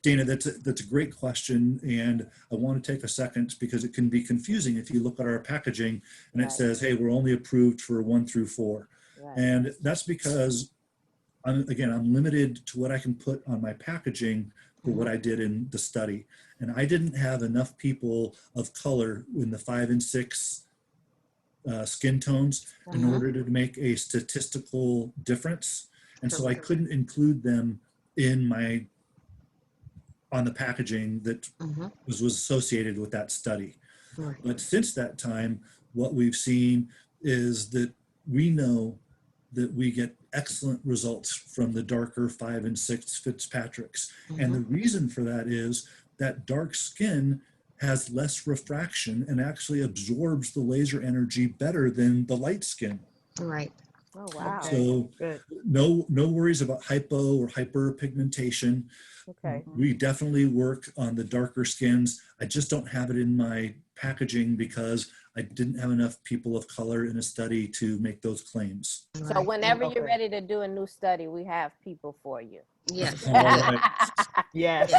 Dana, that's a great question, and I want to take a second because it can be confusing if you look at our packaging and it says, hey, we're only approved for 1 through 4. And that's because I'm limited to what I can put on my packaging for what I did in the study. And I didn't have enough people of color in the 5 and 6 skin tones in order to make a statistical difference. And so I couldn't include them on the packaging that was associated with that study. But since that time, what we've seen is that we know that we get excellent results from the darker 5 and 6 Fitzpatricks. And the reason for that is that dark skin has less refraction and actually absorbs the laser energy better than the light skin. Right. Oh, wow. So no worries about hypo or hyperpigmentation. Okay. We definitely work on the darker skins. I just don't have it in my packaging because I didn't have enough people of color in a study to make those claims. So whenever you're ready to do a new study, we have people for you. Yes. All right. Yes.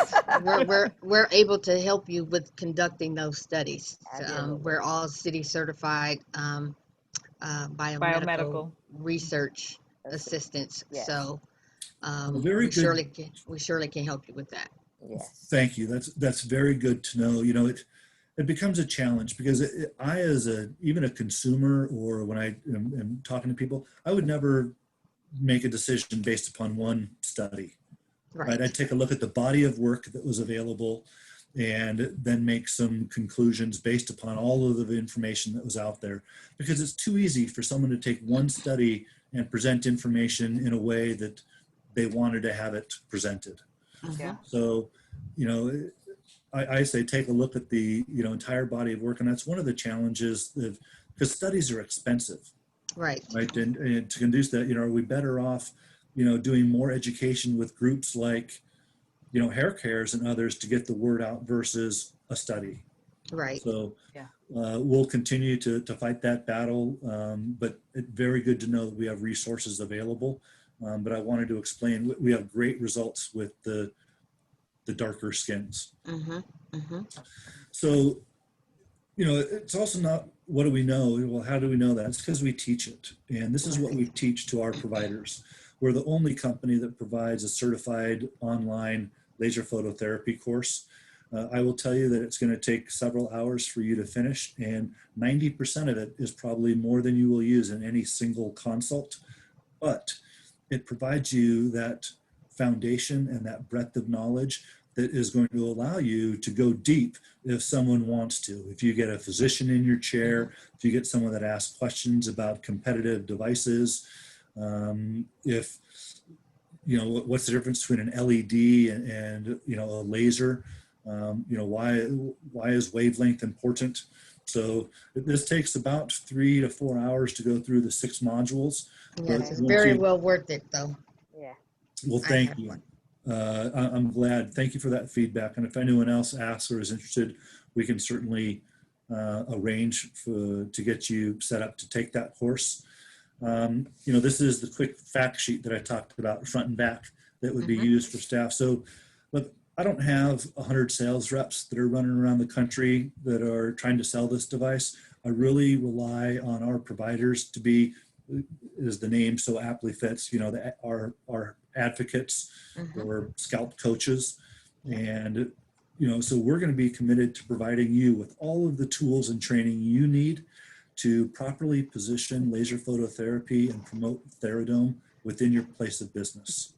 We're able to help you with conducting those studies. Absolutely. We're all city certified biomedical research assistants. Yes. Well, we surely can help you with that. Yes. Thank you. That's very good to know. It becomes a challenge because I, as even a consumer, or when I am talking to people, I would never make a decision based upon one study. Right? I'd take a look at the body of work that was available and then make some conclusions based upon all of the information that was out there, because it's too easy for someone to take one study and present information in a way that they wanted to have it presented. So, I say take a look at the entire body of work, and that's one of the challenges because studies are expensive. Right. And to conduce that, are we better off, doing more education with groups like, Hair Cares and others to get the word out versus a study. Right. So we'll continue to fight that battle, but it's very good to know that we have resources available. But I wanted to explain, we have great results with the darker skins. So, it's also not what do we know? Well, how do we know that? It's because we teach it. And this is what we teach to our providers. We're the only company that provides a certified online laser phototherapy course. I will tell you that it's going to take several hours for you to finish, and 90% of it is probably more than you will use in any single consult. But it provides you that foundation and that breadth of knowledge that is going to allow you to go deep if someone wants to. If you get a physician in your chair, if you get someone that asks questions about competitive devices, if, you know, what's the difference between an LED and you know, a laser? You know, why is wavelength important? So this takes about 3 to 4 hours to go through the 6 modules. Yes, it's very well worth it though. Yeah. Well, thank you. I'm glad. Thank you for that feedback. And if anyone else asks or is interested, we can certainly arrange to get you set up to take that course. You know, this is the quick fact sheet that I talked about, front and back, that would be used for staff. So, look, I don't have 100 sales reps that are running around the country that are trying to sell this device. I really rely on our providers to be, as the name so aptly fits, you know, our advocates or scalp coaches. And, you know, so we're going to be committed to providing you with all of the tools and training you need to properly position laser phototherapy and promote Theradome within your place of business.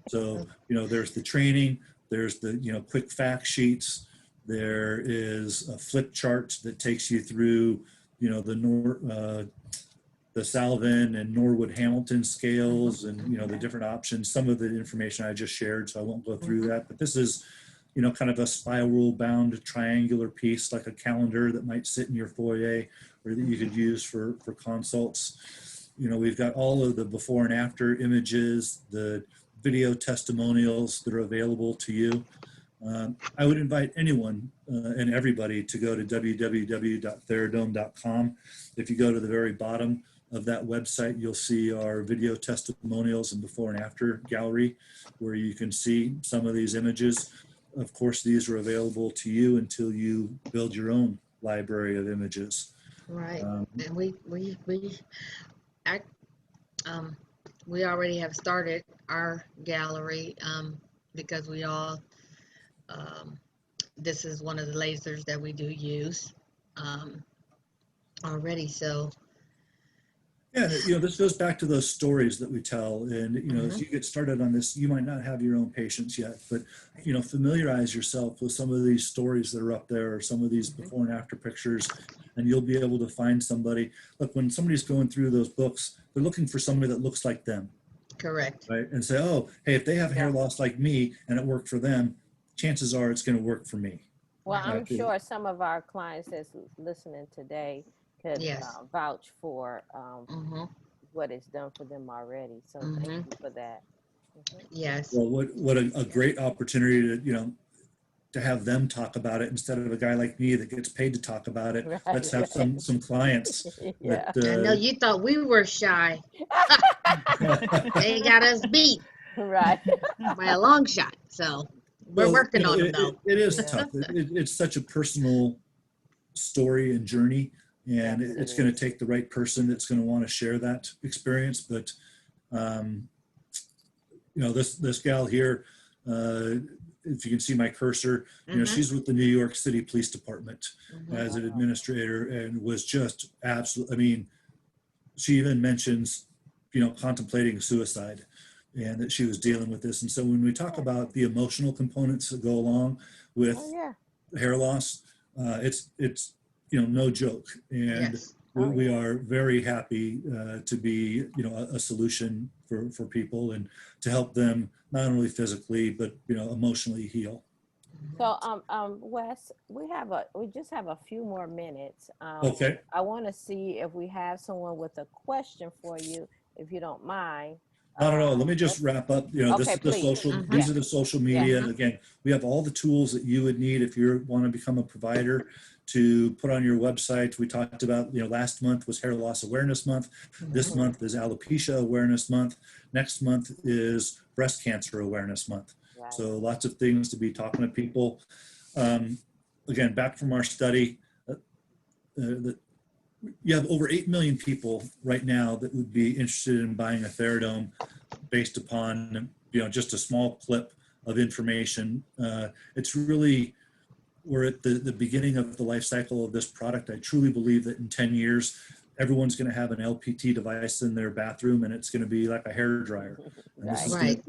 So, you know, there's the training, there's the, you know, quick fact sheets, there is a flip chart that takes you through, you know, the Salvin and Norwood Hamilton scales and, you know, the different options. Some of the information I just shared, so I won't go through that, but this is, you know, kind of a spiral bound triangular piece, like a calendar that might sit in your foyer or that you could use for consults. You know, we've got all of the before and after images, the video testimonials that are available to you. I would invite anyone and everybody to go to www.theradome.com. If you go to the very bottom of that website, you'll see our video testimonials and before and after gallery, where you can see some of these images. Of course, these are available to you until you build your own library of images. Right. And we already have started our gallery because we all, this is one of the lasers that we do use already. So yeah, you know, this goes back to those stories that we tell. And, you know, as you get started on this, you might not have your own patients yet, but, you know, familiarize yourself with some of these stories that are up there or some of these before and after pictures, and you'll be able to find somebody. Look, when somebody's going through those books, they're looking for somebody that looks like them. correct. Right. And say, oh, hey, if they have hair loss like me and it worked for them, chances are it's going to work for me. Well, I'm sure some of our clients that's listening today could vouch for what it's done for them already. So thank you for that. Yes. Well, what a great opportunity to, you know, to have them talk about it instead of a guy like me that gets paid to talk about it. Right, Let's have some clients. Yeah. That, I know you thought we were shy. They got us beat Right. by a long shot. So we're working on it though. It is tough. It's such a personal story and journey, and Yes, it's it going is. to take the right person that's going to want to share that experience. But you know, this gal here, if you can see my cursor, you know, she's with the New York City Police Department as an administrator, and was just absolutely, I mean, she even mentions, you know, contemplating suicide, and that she was dealing with this. And so when we talk about the emotional components that go along with hair loss, it's you know, no joke. And we are very happy to be, you know, a solution for people and to help them not only physically, but, you know, emotionally heal. So, Wes, we just have a few more minutes. Okay. I want to see if we have someone with a question for you, if you don't mind. Not at all. Let me just wrap up. You know, this is the social, these are the social media. Again, we have all the tools that you would need if you want to become a provider to put on your website. We talked about, you know, last month was Hair Loss Awareness Month. This month is Alopecia Awareness Month. Next month is Breast Cancer Awareness Month. Right. So lots of things to be talking to people. Again, back from our study, you have over 8 million people right now that would be interested in buying a Theradome based upon, just a small clip of information. It's really, we're at the beginning of the life cycle of this product. I truly believe that in 10 years, everyone's going to have an LPT device in their bathroom, and it's going to be like a hair dryer. And this is Right.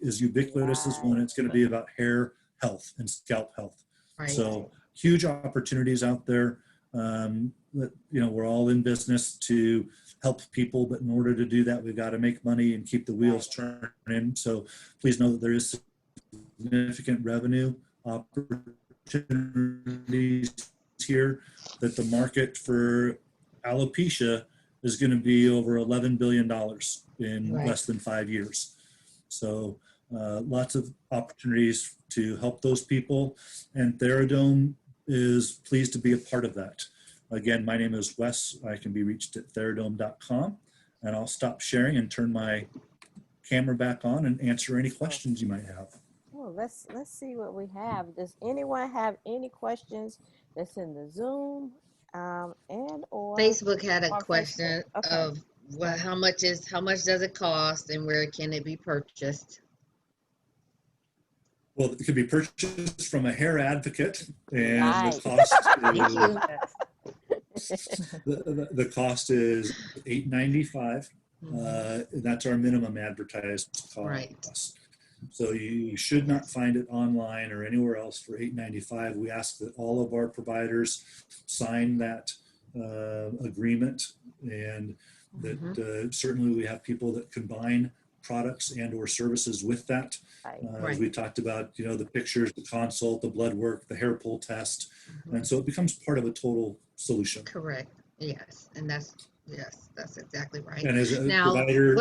as ubiquitous as one. It's going to be about hair health and scalp health. Right. So huge opportunities out there. We're all in business to help people, but in order to do that, we've got to make money and keep the wheels turning. So please know that there is significant revenue opportunities here, that the market for alopecia is going to be over $11 billion in less than 5 years. So lots of opportunities to help those people, and Theradome is pleased to be a part of that. Again, my name is Wes. I can be reached at theradome.com, and I'll stop sharing and turn my camera back on and answer any questions you might have. Oh, let's see what we have. Does anyone have any questions that's in the Zoom and or Facebook had a on question Facebook? Okay. of how much does it cost and where can it be purchased? Well, it could be purchased from a hair advocate, and Right. the cost Thank you. the cost is $8.95. That's our minimum advertised cost. Right. So you should not find it online or anywhere else for $8.95. We ask that all of our providers sign that agreement, and that certainly we have people that combine products and or services with that. As we talked about, the pictures, the consult, the blood work, the hair pull test. And so it becomes part of a total solution. Correct. Yes. And that's exactly right. And as a Now, provider,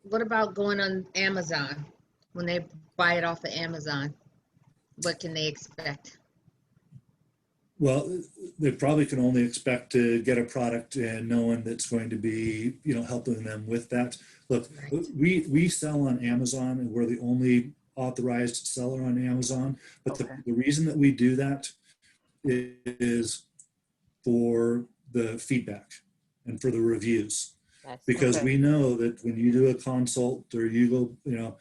what about going on Amazon? When they buy it off of Amazon, what can they expect? Well, they probably can only expect to get a product and knowing that's going to be, helping them with that. Look, we sell on Amazon, and we're the only authorized seller on Amazon. But the reason that we do that is for the feedback and for the reviews. Because we know that when you do a consult or you go,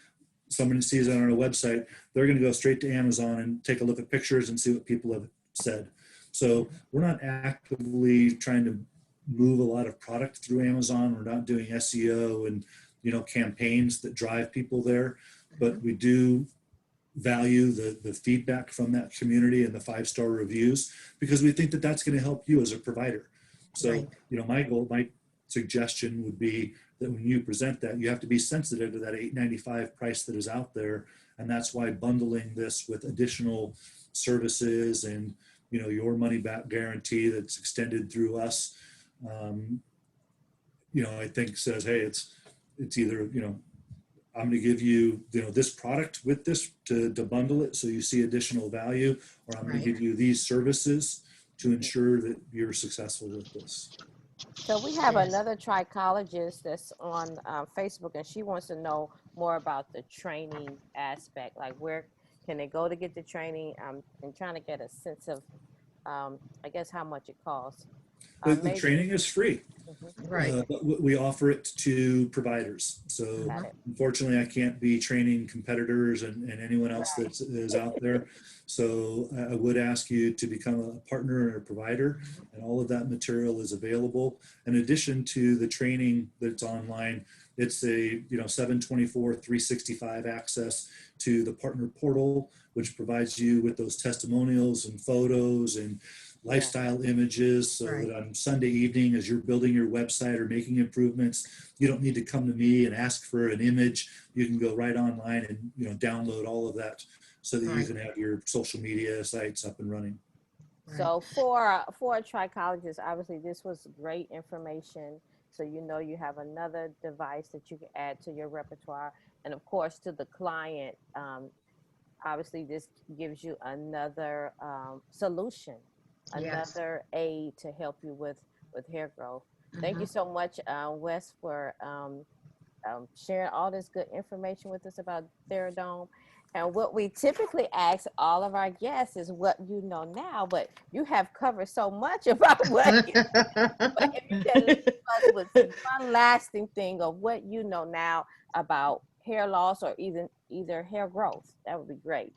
somebody sees it on our website, they're going to go straight to Amazon and take a look at pictures and see what people have said. So we're not actively trying to move a lot of product through Amazon. We're not doing SEO and, campaigns that drive people there, but we do value the feedback from that community and the 5-star reviews, because we think that that's going to help you as a provider. So, my suggestion would be that when you present that, you have to be sensitive to that $8.95 price that is out there. And that's why bundling this with additional services and, your money back guarantee that's extended through us, I think says, hey, it's either, I'm going to give you, this product with this to bundle it so you see additional value, or I'm going to give you these services to ensure that you're successful with this. So we have another trichologist that's on Facebook, and she wants to know more about the training aspect. Like, where can they go to get the training? And trying to get a sense of, I guess, how much it costs. The training is free. Right. But we offer it to providers. So unfortunately, I can't be training competitors and anyone else that is out there. So I would ask you to become a partner and a provider, and all of that material is available. In addition to the training that's online, it's a 724 365 access to the partner portal, which provides you with those testimonials and photos and lifestyle images, so that on Sunday evening, as you're building your website or making improvements, you don't need to come to me and ask for an image. You can go right online and download all of that so that you can have your social media sites up and running. So for a trichologist, obviously this was great information. So you have another device that you can add to your repertoire, and of course to the client. Obviously, this gives you another solution. Another aid to help you with hair growth. Thank you so much, Wes, for sharing all this good information with us about Theradome. And what we typically ask all of our guests is what you know now, but you have covered so much about what you but if you can leave us with one lasting thing of what you know now about hair loss or even either hair growth, that would be great.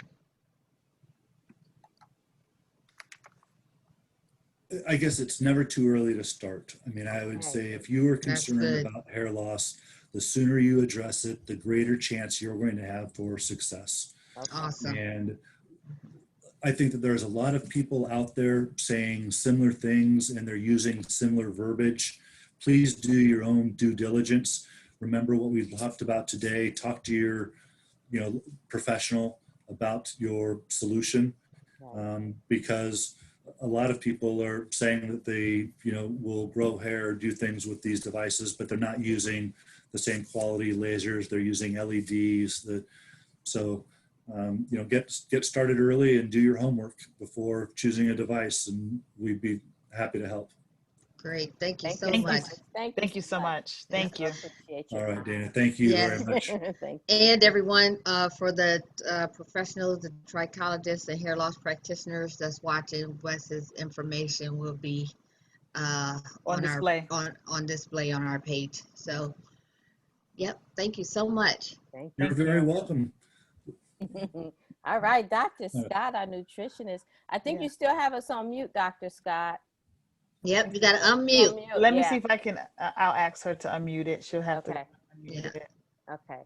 I guess it's never too early to start. I mean, I would Okay. say if you are That's concerned good. about hair loss, the sooner you address it, the greater chance you're going to have for success. Okay. Awesome. And I think that there's a lot of people out there saying similar things and they're using similar verbiage. Please do your own due diligence. Remember what we've talked about today. Talk to your, professional about your solution, because a lot of people are saying that they, will grow hair or do things with these devices, but they're not using the same quality lasers. They're using LEDs. Get started early and do your homework before choosing a device, and we'd be happy to help. Great. Thank you Thank so you so much. much. Thank you so much. Thank you. Appreciate All your right, time. Dana, thank you Yes. very much. Thank you. And everyone, for the professionals, the trichologists, the hair loss practitioners that's watching, Wes's information will be On display. on display on our page. So, yep. Thank you so much. Thank You're very welcome. you. All right, Dr. Scott, our nutritionist. I think you still have us on mute, Dr. Scott. Yep. You got to unmute. Let me see if I can, I'll ask her to unmute it. She'll have to unmute it. Okay.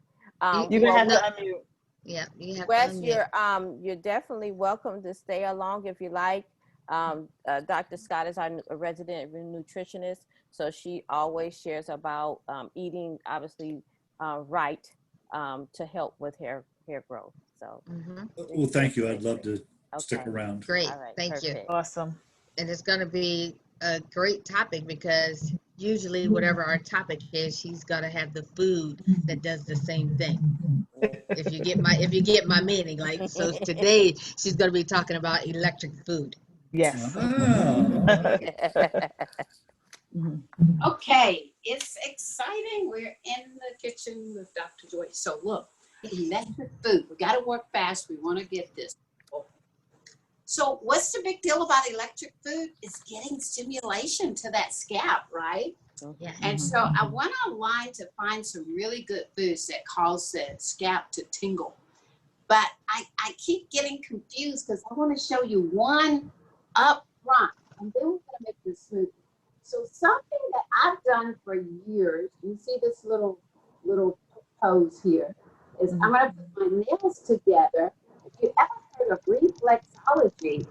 You're going to have to unmute. Yeah, you have Wes, to unmute. you're definitely welcome to stay along if you like. Dr. Scott is our resident nutritionist, so she always shares about eating, obviously, right to help with hair growth. So, Well, thank you. I'd love to stick around. Great. All right, Thank you. Awesome. And it's going to be a great topic because usually whatever our topic is, she's going to have the food that does the same thing. If you get my meaning, like, so today she's going to be talking about electric food. Yes. Okay, it's exciting. We're in the kitchen with Dr. Joy. So look, electric food. We got to work fast. We want to get this. So what's the big deal about electric food? It's getting stimulation to that scalp, right? Yeah. And so I went online to find some really good foods that cause the scalp to tingle. But I keep getting confused because I want to show you one up front, and then we're going to make this smoothie. So something that I've done for years, you see this little pose here, is I'm going to put my nails together. If you ever heard of reflexology,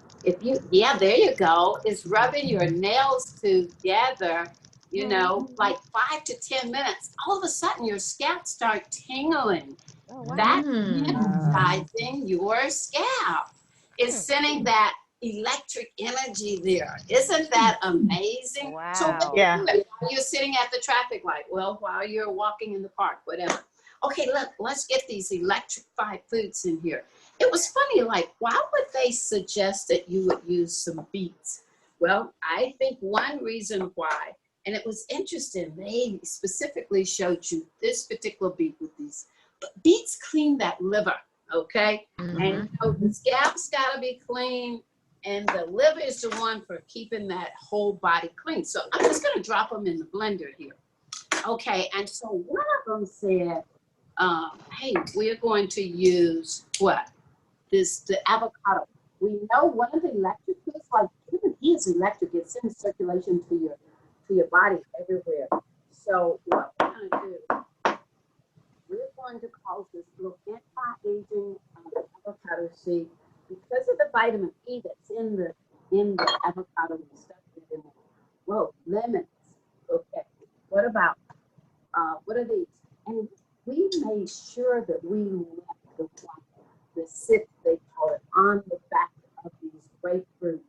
there you go, it's rubbing your nails together, like 5 to 10 minutes. All of a sudden, your scalp starts tingling. Oh, wow. That's energizing your scalp. It's sending that electric energy there. Isn't that amazing? Wow. So while you're sitting at the traffic light, well, while you're walking in the park, whatever. Okay, look, let's get these electrified foods in here. It was funny, like, why would they suggest that you would use some beets? Well, I think one reason why, and it was interesting, they specifically showed you this particular beet with these, but beets clean that liver, okay? And so the scalp's gotta be clean, and the liver is the one for keeping that whole body clean. So I'm just gonna drop them in the blender here. Okay, and so one of them said, hey, we're going to use what? The avocado. We know one of the electric foods, like even he is electric, it sends circulation to your body everywhere. So what we're gonna do, we're going to cause this little anti-aging avocado seed because of the vitamin E that's in the avocado and stuff in there. Whoa, lemons. Okay. What about what are these? And we made sure that we left the sip, they call it, on the back of these grapefruits.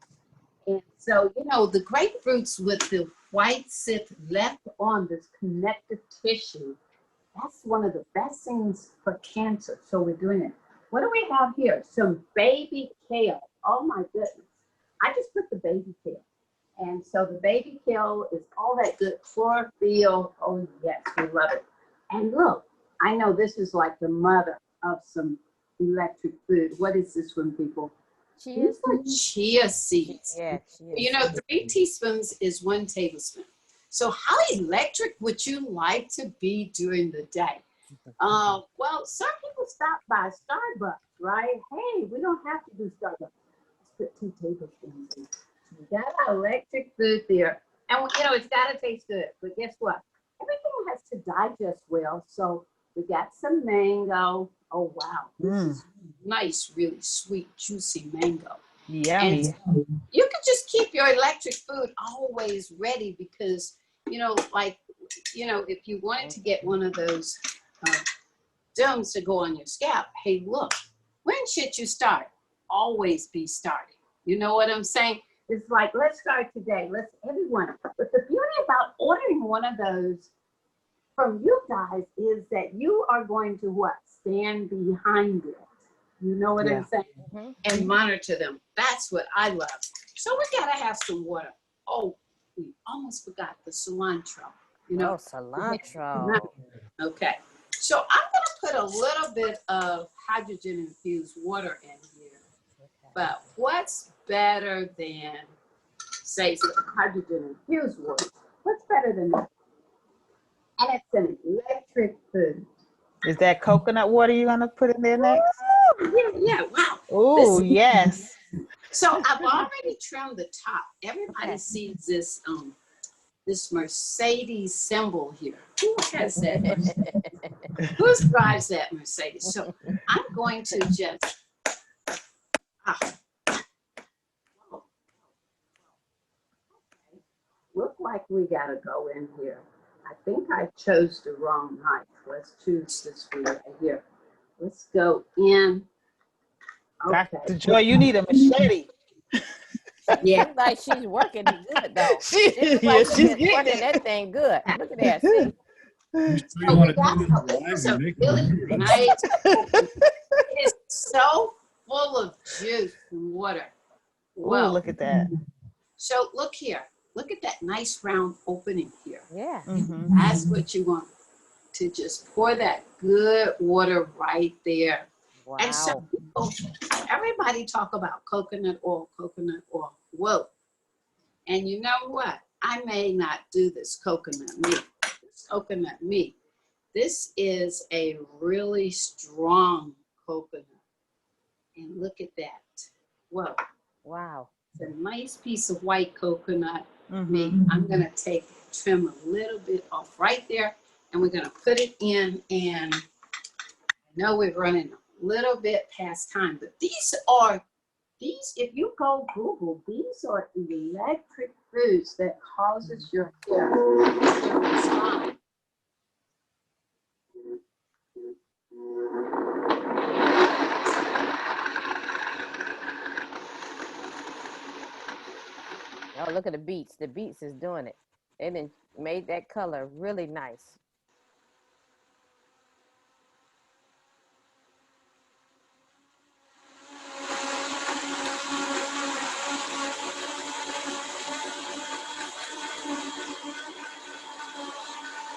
And so, the grapefruits with the white sip left on this connective tissue, that's one of the best things for cancer. So we're doing it. What do we have here? Some baby kale. Oh my goodness. I just put the baby kale. And so the baby kale is all that good chlorophyll. Oh yes, we love it. And look, I know this is like the mother of some electric food. What is this one, people? Chia These are chia seeds. Yeah, chia You know, 3 teaspoons is 1 tablespoon. So how electric would you like to be during the day? Well, some people stop by Starbucks, right? Hey, we don't have to do Starbucks. Let's put 2 tablespoons in. So we got our electric food there. And, you know, it's got to taste good. But guess what? Everything has to digest well. So we got some mango. Oh, wow. This is nice, really sweet, juicy mango. Yummy. And you can just keep your electric food always ready because, you know, like, you know, if you wanted to get one of those domes to go on your scalp, hey, look, when should you start? Always be starting. You know what I'm saying? It's like, let's start today. Let's everyone. But the beauty about ordering one of those from you guys is that you are going to what? Stand behind it. You know what I'm saying? And monitor them. That's what I love. So we gotta have some water. Oh, we almost forgot the cilantro. You know, cilantro. Okay. So I'm gonna put a little bit of hydrogen infused water in here. But what's better than, say, hydrogen infused water? What's better than that? And it's an electric food. Is that coconut water you're gonna put in there next? Yeah, wow. Oh, yes. So I've already trimmed the top. Everybody sees this this Mercedes symbol here. Who has that Mercedes? Who drives that Mercedes? So I'm going to just look like we gotta go in here. I think I chose the wrong knife. Let's choose this one right here. Let's go in. Okay. Dr. Joy, you need a machete. Yeah. Like she's working good though. She's Working getting that thing good. Look at that. See? You want to do this live? You're making it. Nice. It's so full of juice and water. Well, look at that. So look here. Look at that nice round opening here. Yeah. That's what you want, to just pour that good water right there. Wow. And so people, everybody talk about coconut oil, coconut oil. Whoa. And you know what? I may not do this coconut meat. This coconut meat. This is a really strong coconut. And look at that. Whoa. Wow. It's a nice piece of white coconut meat. I'm going to trim a little bit off right there. And we're going to put it in. And I know we're running a little bit past time. But these, if you go Google, these are electric foods that causes your hair to respond. Oh, look at the beets. The beets is doing it. They done made that color really nice.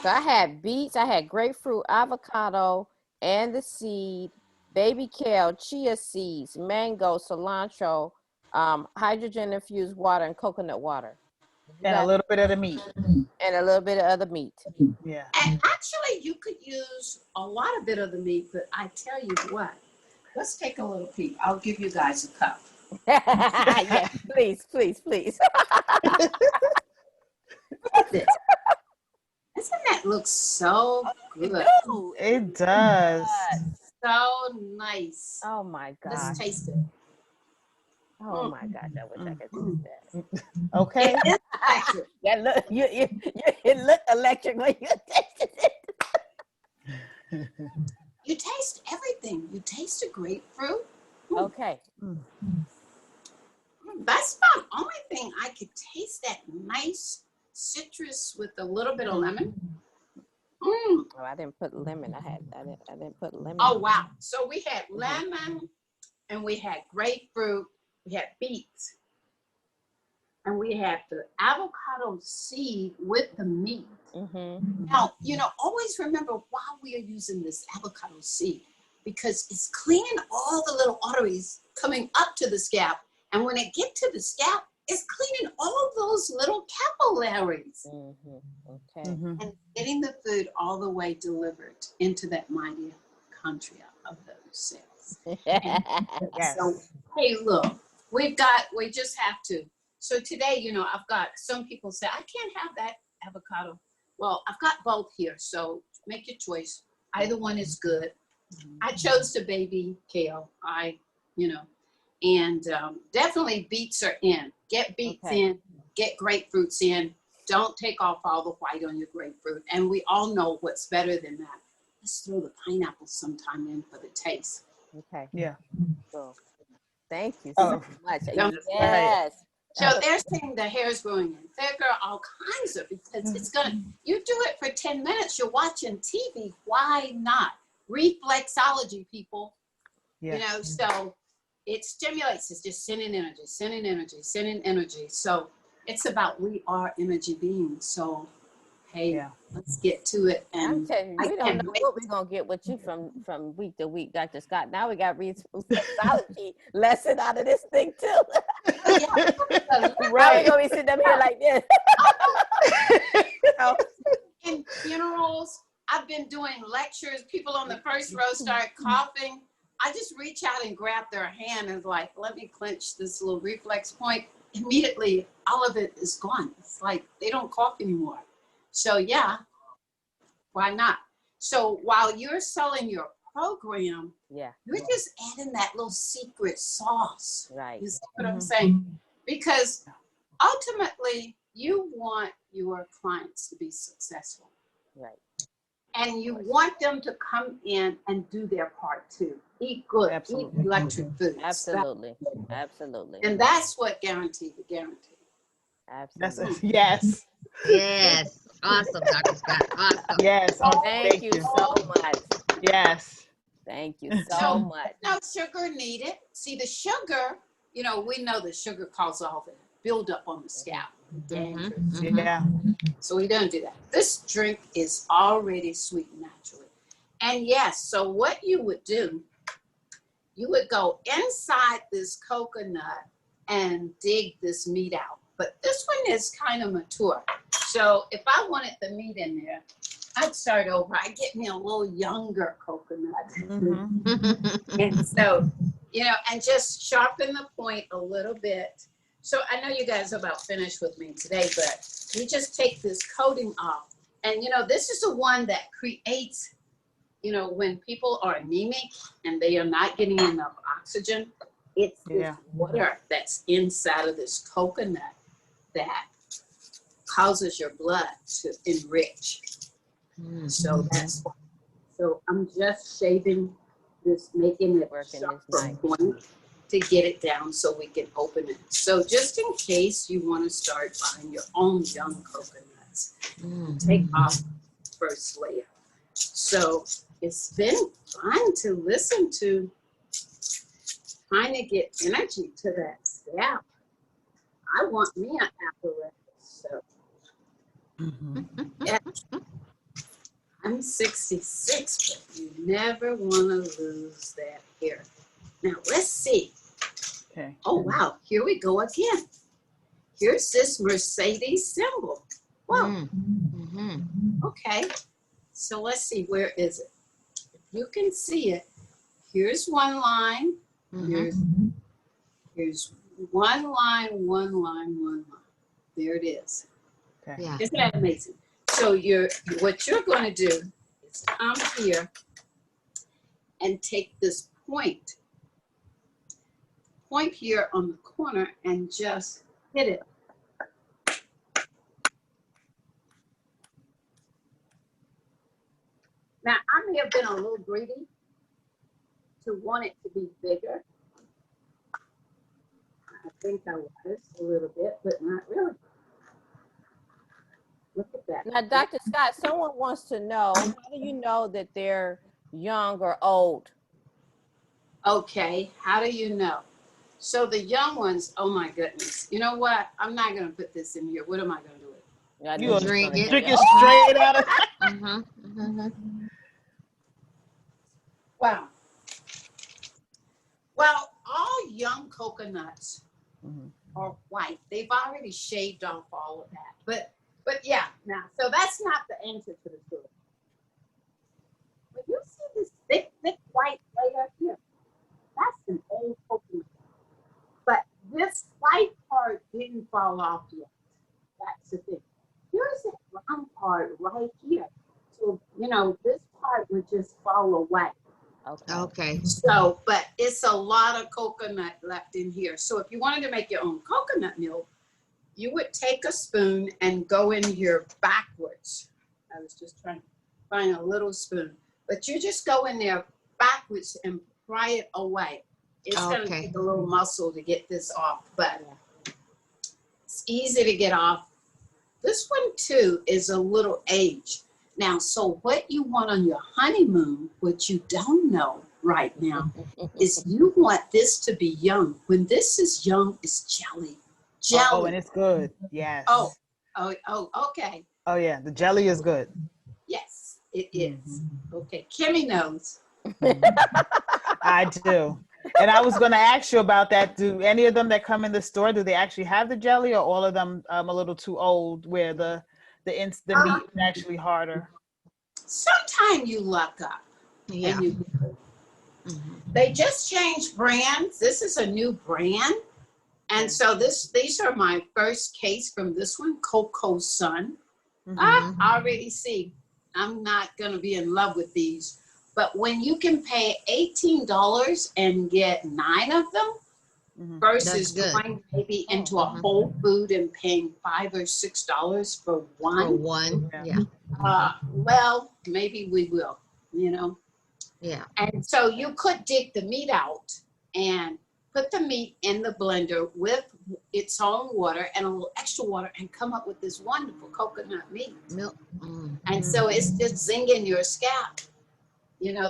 So I had beets, I had grapefruit, avocado, and the seed, baby kale, chia seeds, mango, cilantro, hydrogen infused water, and coconut water. And a little bit of the meat. And a little bit of other meat. Yeah. And actually, you could use a lot of bit of the meat, but I tell you what, let's take a little peek. I'll give you guys a cup. Yes, please, please, please. Look at this. Doesn't that look so good? It does. So nice. Oh my God. Let's taste it. Oh my gosh, I wish I could taste that. Okay. It is electric. Yeah, look, it looked electric when you tasted it. You taste everything. You taste the grapefruit. Okay. That's about the only thing I could taste, that nice citrus with a little bit of lemon. Oh, I didn't put lemon. I didn't put lemon. Oh wow. So we had lemon and we had grapefruit, we had beets, and we had the avocado seed with the meat. Now, you know, always remember while we are using this avocado seed, because it's cleaning all the little arteries coming up to the scalp. And when it gets to the scalp, it's cleaning all those little capillaries Okay. and getting the food all the way delivered into that mitochondria of those cells. Yes. So, hey, look, we just have to. So today, you know, I've got some people say, I can't have that avocado. Well, I've got both here. So make your choice. Either one is good. I chose the baby kale. And definitely beets are in. Get beets in, get grapefruits in. Don't take off all the white on your grapefruit. And we all know what's better than that. Let's throw the pineapple sometime in for the taste. Okay. Yeah. So, thank you so much. Yes. So they're saying the hair is growing in thicker, all kinds of, because it's gonna, you do it for 10 minutes, you're watching TV, why not? Reflexology, people, Yeah. you know, so it stimulates, it's just sending energy, sending energy, sending energy. So it's about, we are energy beings. So, hey, let's get to it. I'm And telling you, we don't know what we're gonna get with you from week to week, Dr. Scott. Now we got reflexology lesson out of this thing too. Now we're gonna be sitting up here like this. In funerals, I've been doing lectures. People on the first row start coughing. I just reach out and grab their hand and like, let me clench this little reflex point. Immediately, all of it is gone. It's like they don't cough anymore. So yeah, why not? So while you're selling your program, you're just adding that little secret sauce. Right. You see what I'm saying? Because ultimately, you want your clients to be successful. Right. And you want them to come in and do their part too. Eat good, eat electric foods. Absolutely. Absolutely. And that's what guaranteed the guarantee. Absolutely. Yes. Yes. Awesome, Dr. Scott. Awesome. Yes. Thank you so much. Yes. Thank you so much. No sugar needed. See, the sugar, you know, we know the sugar causes all the buildup on the scalp. Dangerous. Yeah. So we don't do that. This drink is already sweet naturally. And yes, so what you would do, you would go inside this coconut and dig this meat out. But this one is kind of mature. So if I wanted the meat in there, I'd start over. I'd get me a little younger coconut. And so, you know, and just sharpen the point a little bit. So I know you guys are about finished with me today, but you just take this coating off. And, you know, this is the one that creates, you know, when people are anemic and they are not getting enough oxygen, it's this water that's inside of this coconut that causes your blood to enrich. So that's why. So I'm just shaving this, making it sharper point to get it down so we can open it. So just in case you want to start buying your own young coconuts, take off the first layer. So it's been fun to listen to, trying to get energy to that scalp. I want me an apparatus. So yeah. I'm 66, but you never want to lose that hair. Now let's see. Okay. Oh wow, here we go again. Here's this Mercedes symbol. Whoa. Okay. So let's see, where is it? If you can see it, here's one line. Here's one line, one line, one line. There it is. Okay. Yeah. Isn't that amazing? So what you're going to do is come here and take this point here on the corner and just hit it. Now, I may have been a little greedy to want it to be bigger. I think I was a little bit, but not really. Look at that. Now, Dr. Scott, someone wants to know, how do you know that they're young or old? Okay, how do you know? So the young ones, oh my goodness. You know what? I'm not going to put this in here. What am I going to do with it? You drink it. Drink it straight out of Wow. Well, all young coconuts Mhm. are white. They've already shaved off all of that. But yeah, now, so that's not the answer to the story. But you see this thick white layer here. That's an old coconut. But this white part didn't fall off yet. That's the thing. Here's a brown part right here. So, this part would just fall away. Okay. Okay. So, but it's a lot of coconut left in here. So if you wanted to make your own coconut milk, you would take a spoon and go in here backwards. I was just trying to find a little spoon. But you just go in there backwards and pry it away. It's going to take a little muscle to get this off, but it's easy to get off. This one too is a little aged. Now, so what you want on your honeymoon, what you don't know right now, is you want this to be young. When this is young, it's jelly. Jelly. Oh, and it's good. Yes. Oh, okay. Oh, yeah. The jelly is good. Yes, it is. Okay, Kimmy knows. I do. And I was going to ask you about that. Do any of them that come in the store, do they actually have the jelly, or all of them a little too old where the meat is actually harder? Sometime you luck up. Yeah. And you, they just changed brands. This is a new brand. And so these are my first case from this one, Cocoa Sun. I already see I'm not going to be in love with these. But when you can pay $18 and get 9 of them versus going maybe into a Whole Food and paying $5 or $6 for one. For one, yeah. Well, maybe we will, Yeah. And so you could dig the meat out and put the meat in the blender with its own water and a little extra water and come up with this wonderful coconut meat. Milk. And so it's just zinging your scalp.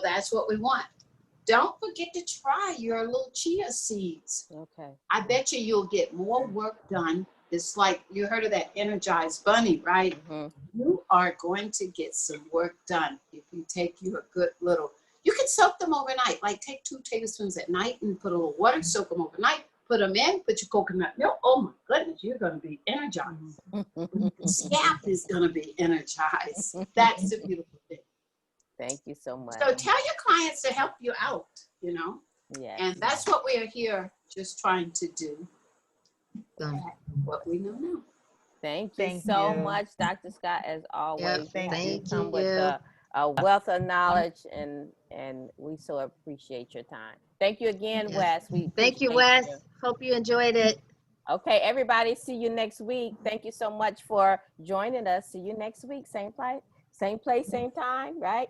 That's what we want. Don't forget to try your little chia seeds. Okay. I bet you'll get more work done. It's like, you heard of that energized bunny, right? You are going to get some work done if you take you a good little, you can soak them overnight, like take 2 tablespoons at night and put a little water, soak them overnight, put them in, put your coconut milk. Oh my goodness, you're going to be energized. Scalp is going to be energized. That's the beautiful thing. Thank you so much. So tell your clients to help you out, Yes. And that's what we are here just trying to do. What we know now. Thank you so much, Dr. Scott, as always. Yep, You come with a wealth of knowledge, and we so appreciate your time. Thank you again, Wes. Thank you, Wes. Hope you enjoyed it. Okay, everybody, see you next week. Thank you so much for joining us. See you next week. Same place, same time, right?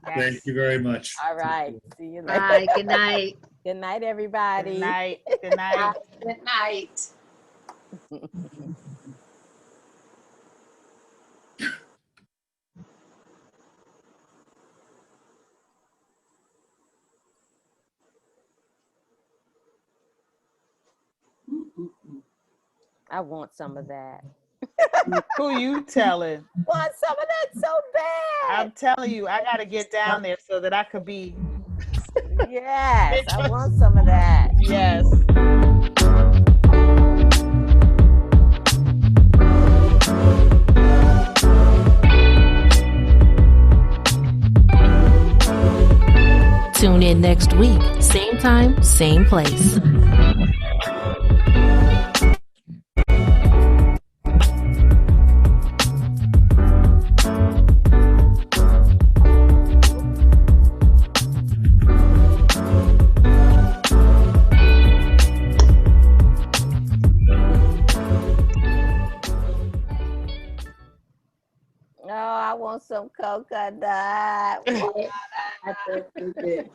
Thank you very much. All right. See you later. Bye. Good night. Good night, everybody. Good night. Good night. Good night. I want some of that. Who you telling? Want some of that so bad. I'm telling you, I got to get down there so that I could be. Yes, I want some of that. Yes. Tune in next week, same time, same place. Oh, I want some coconut. I think we did.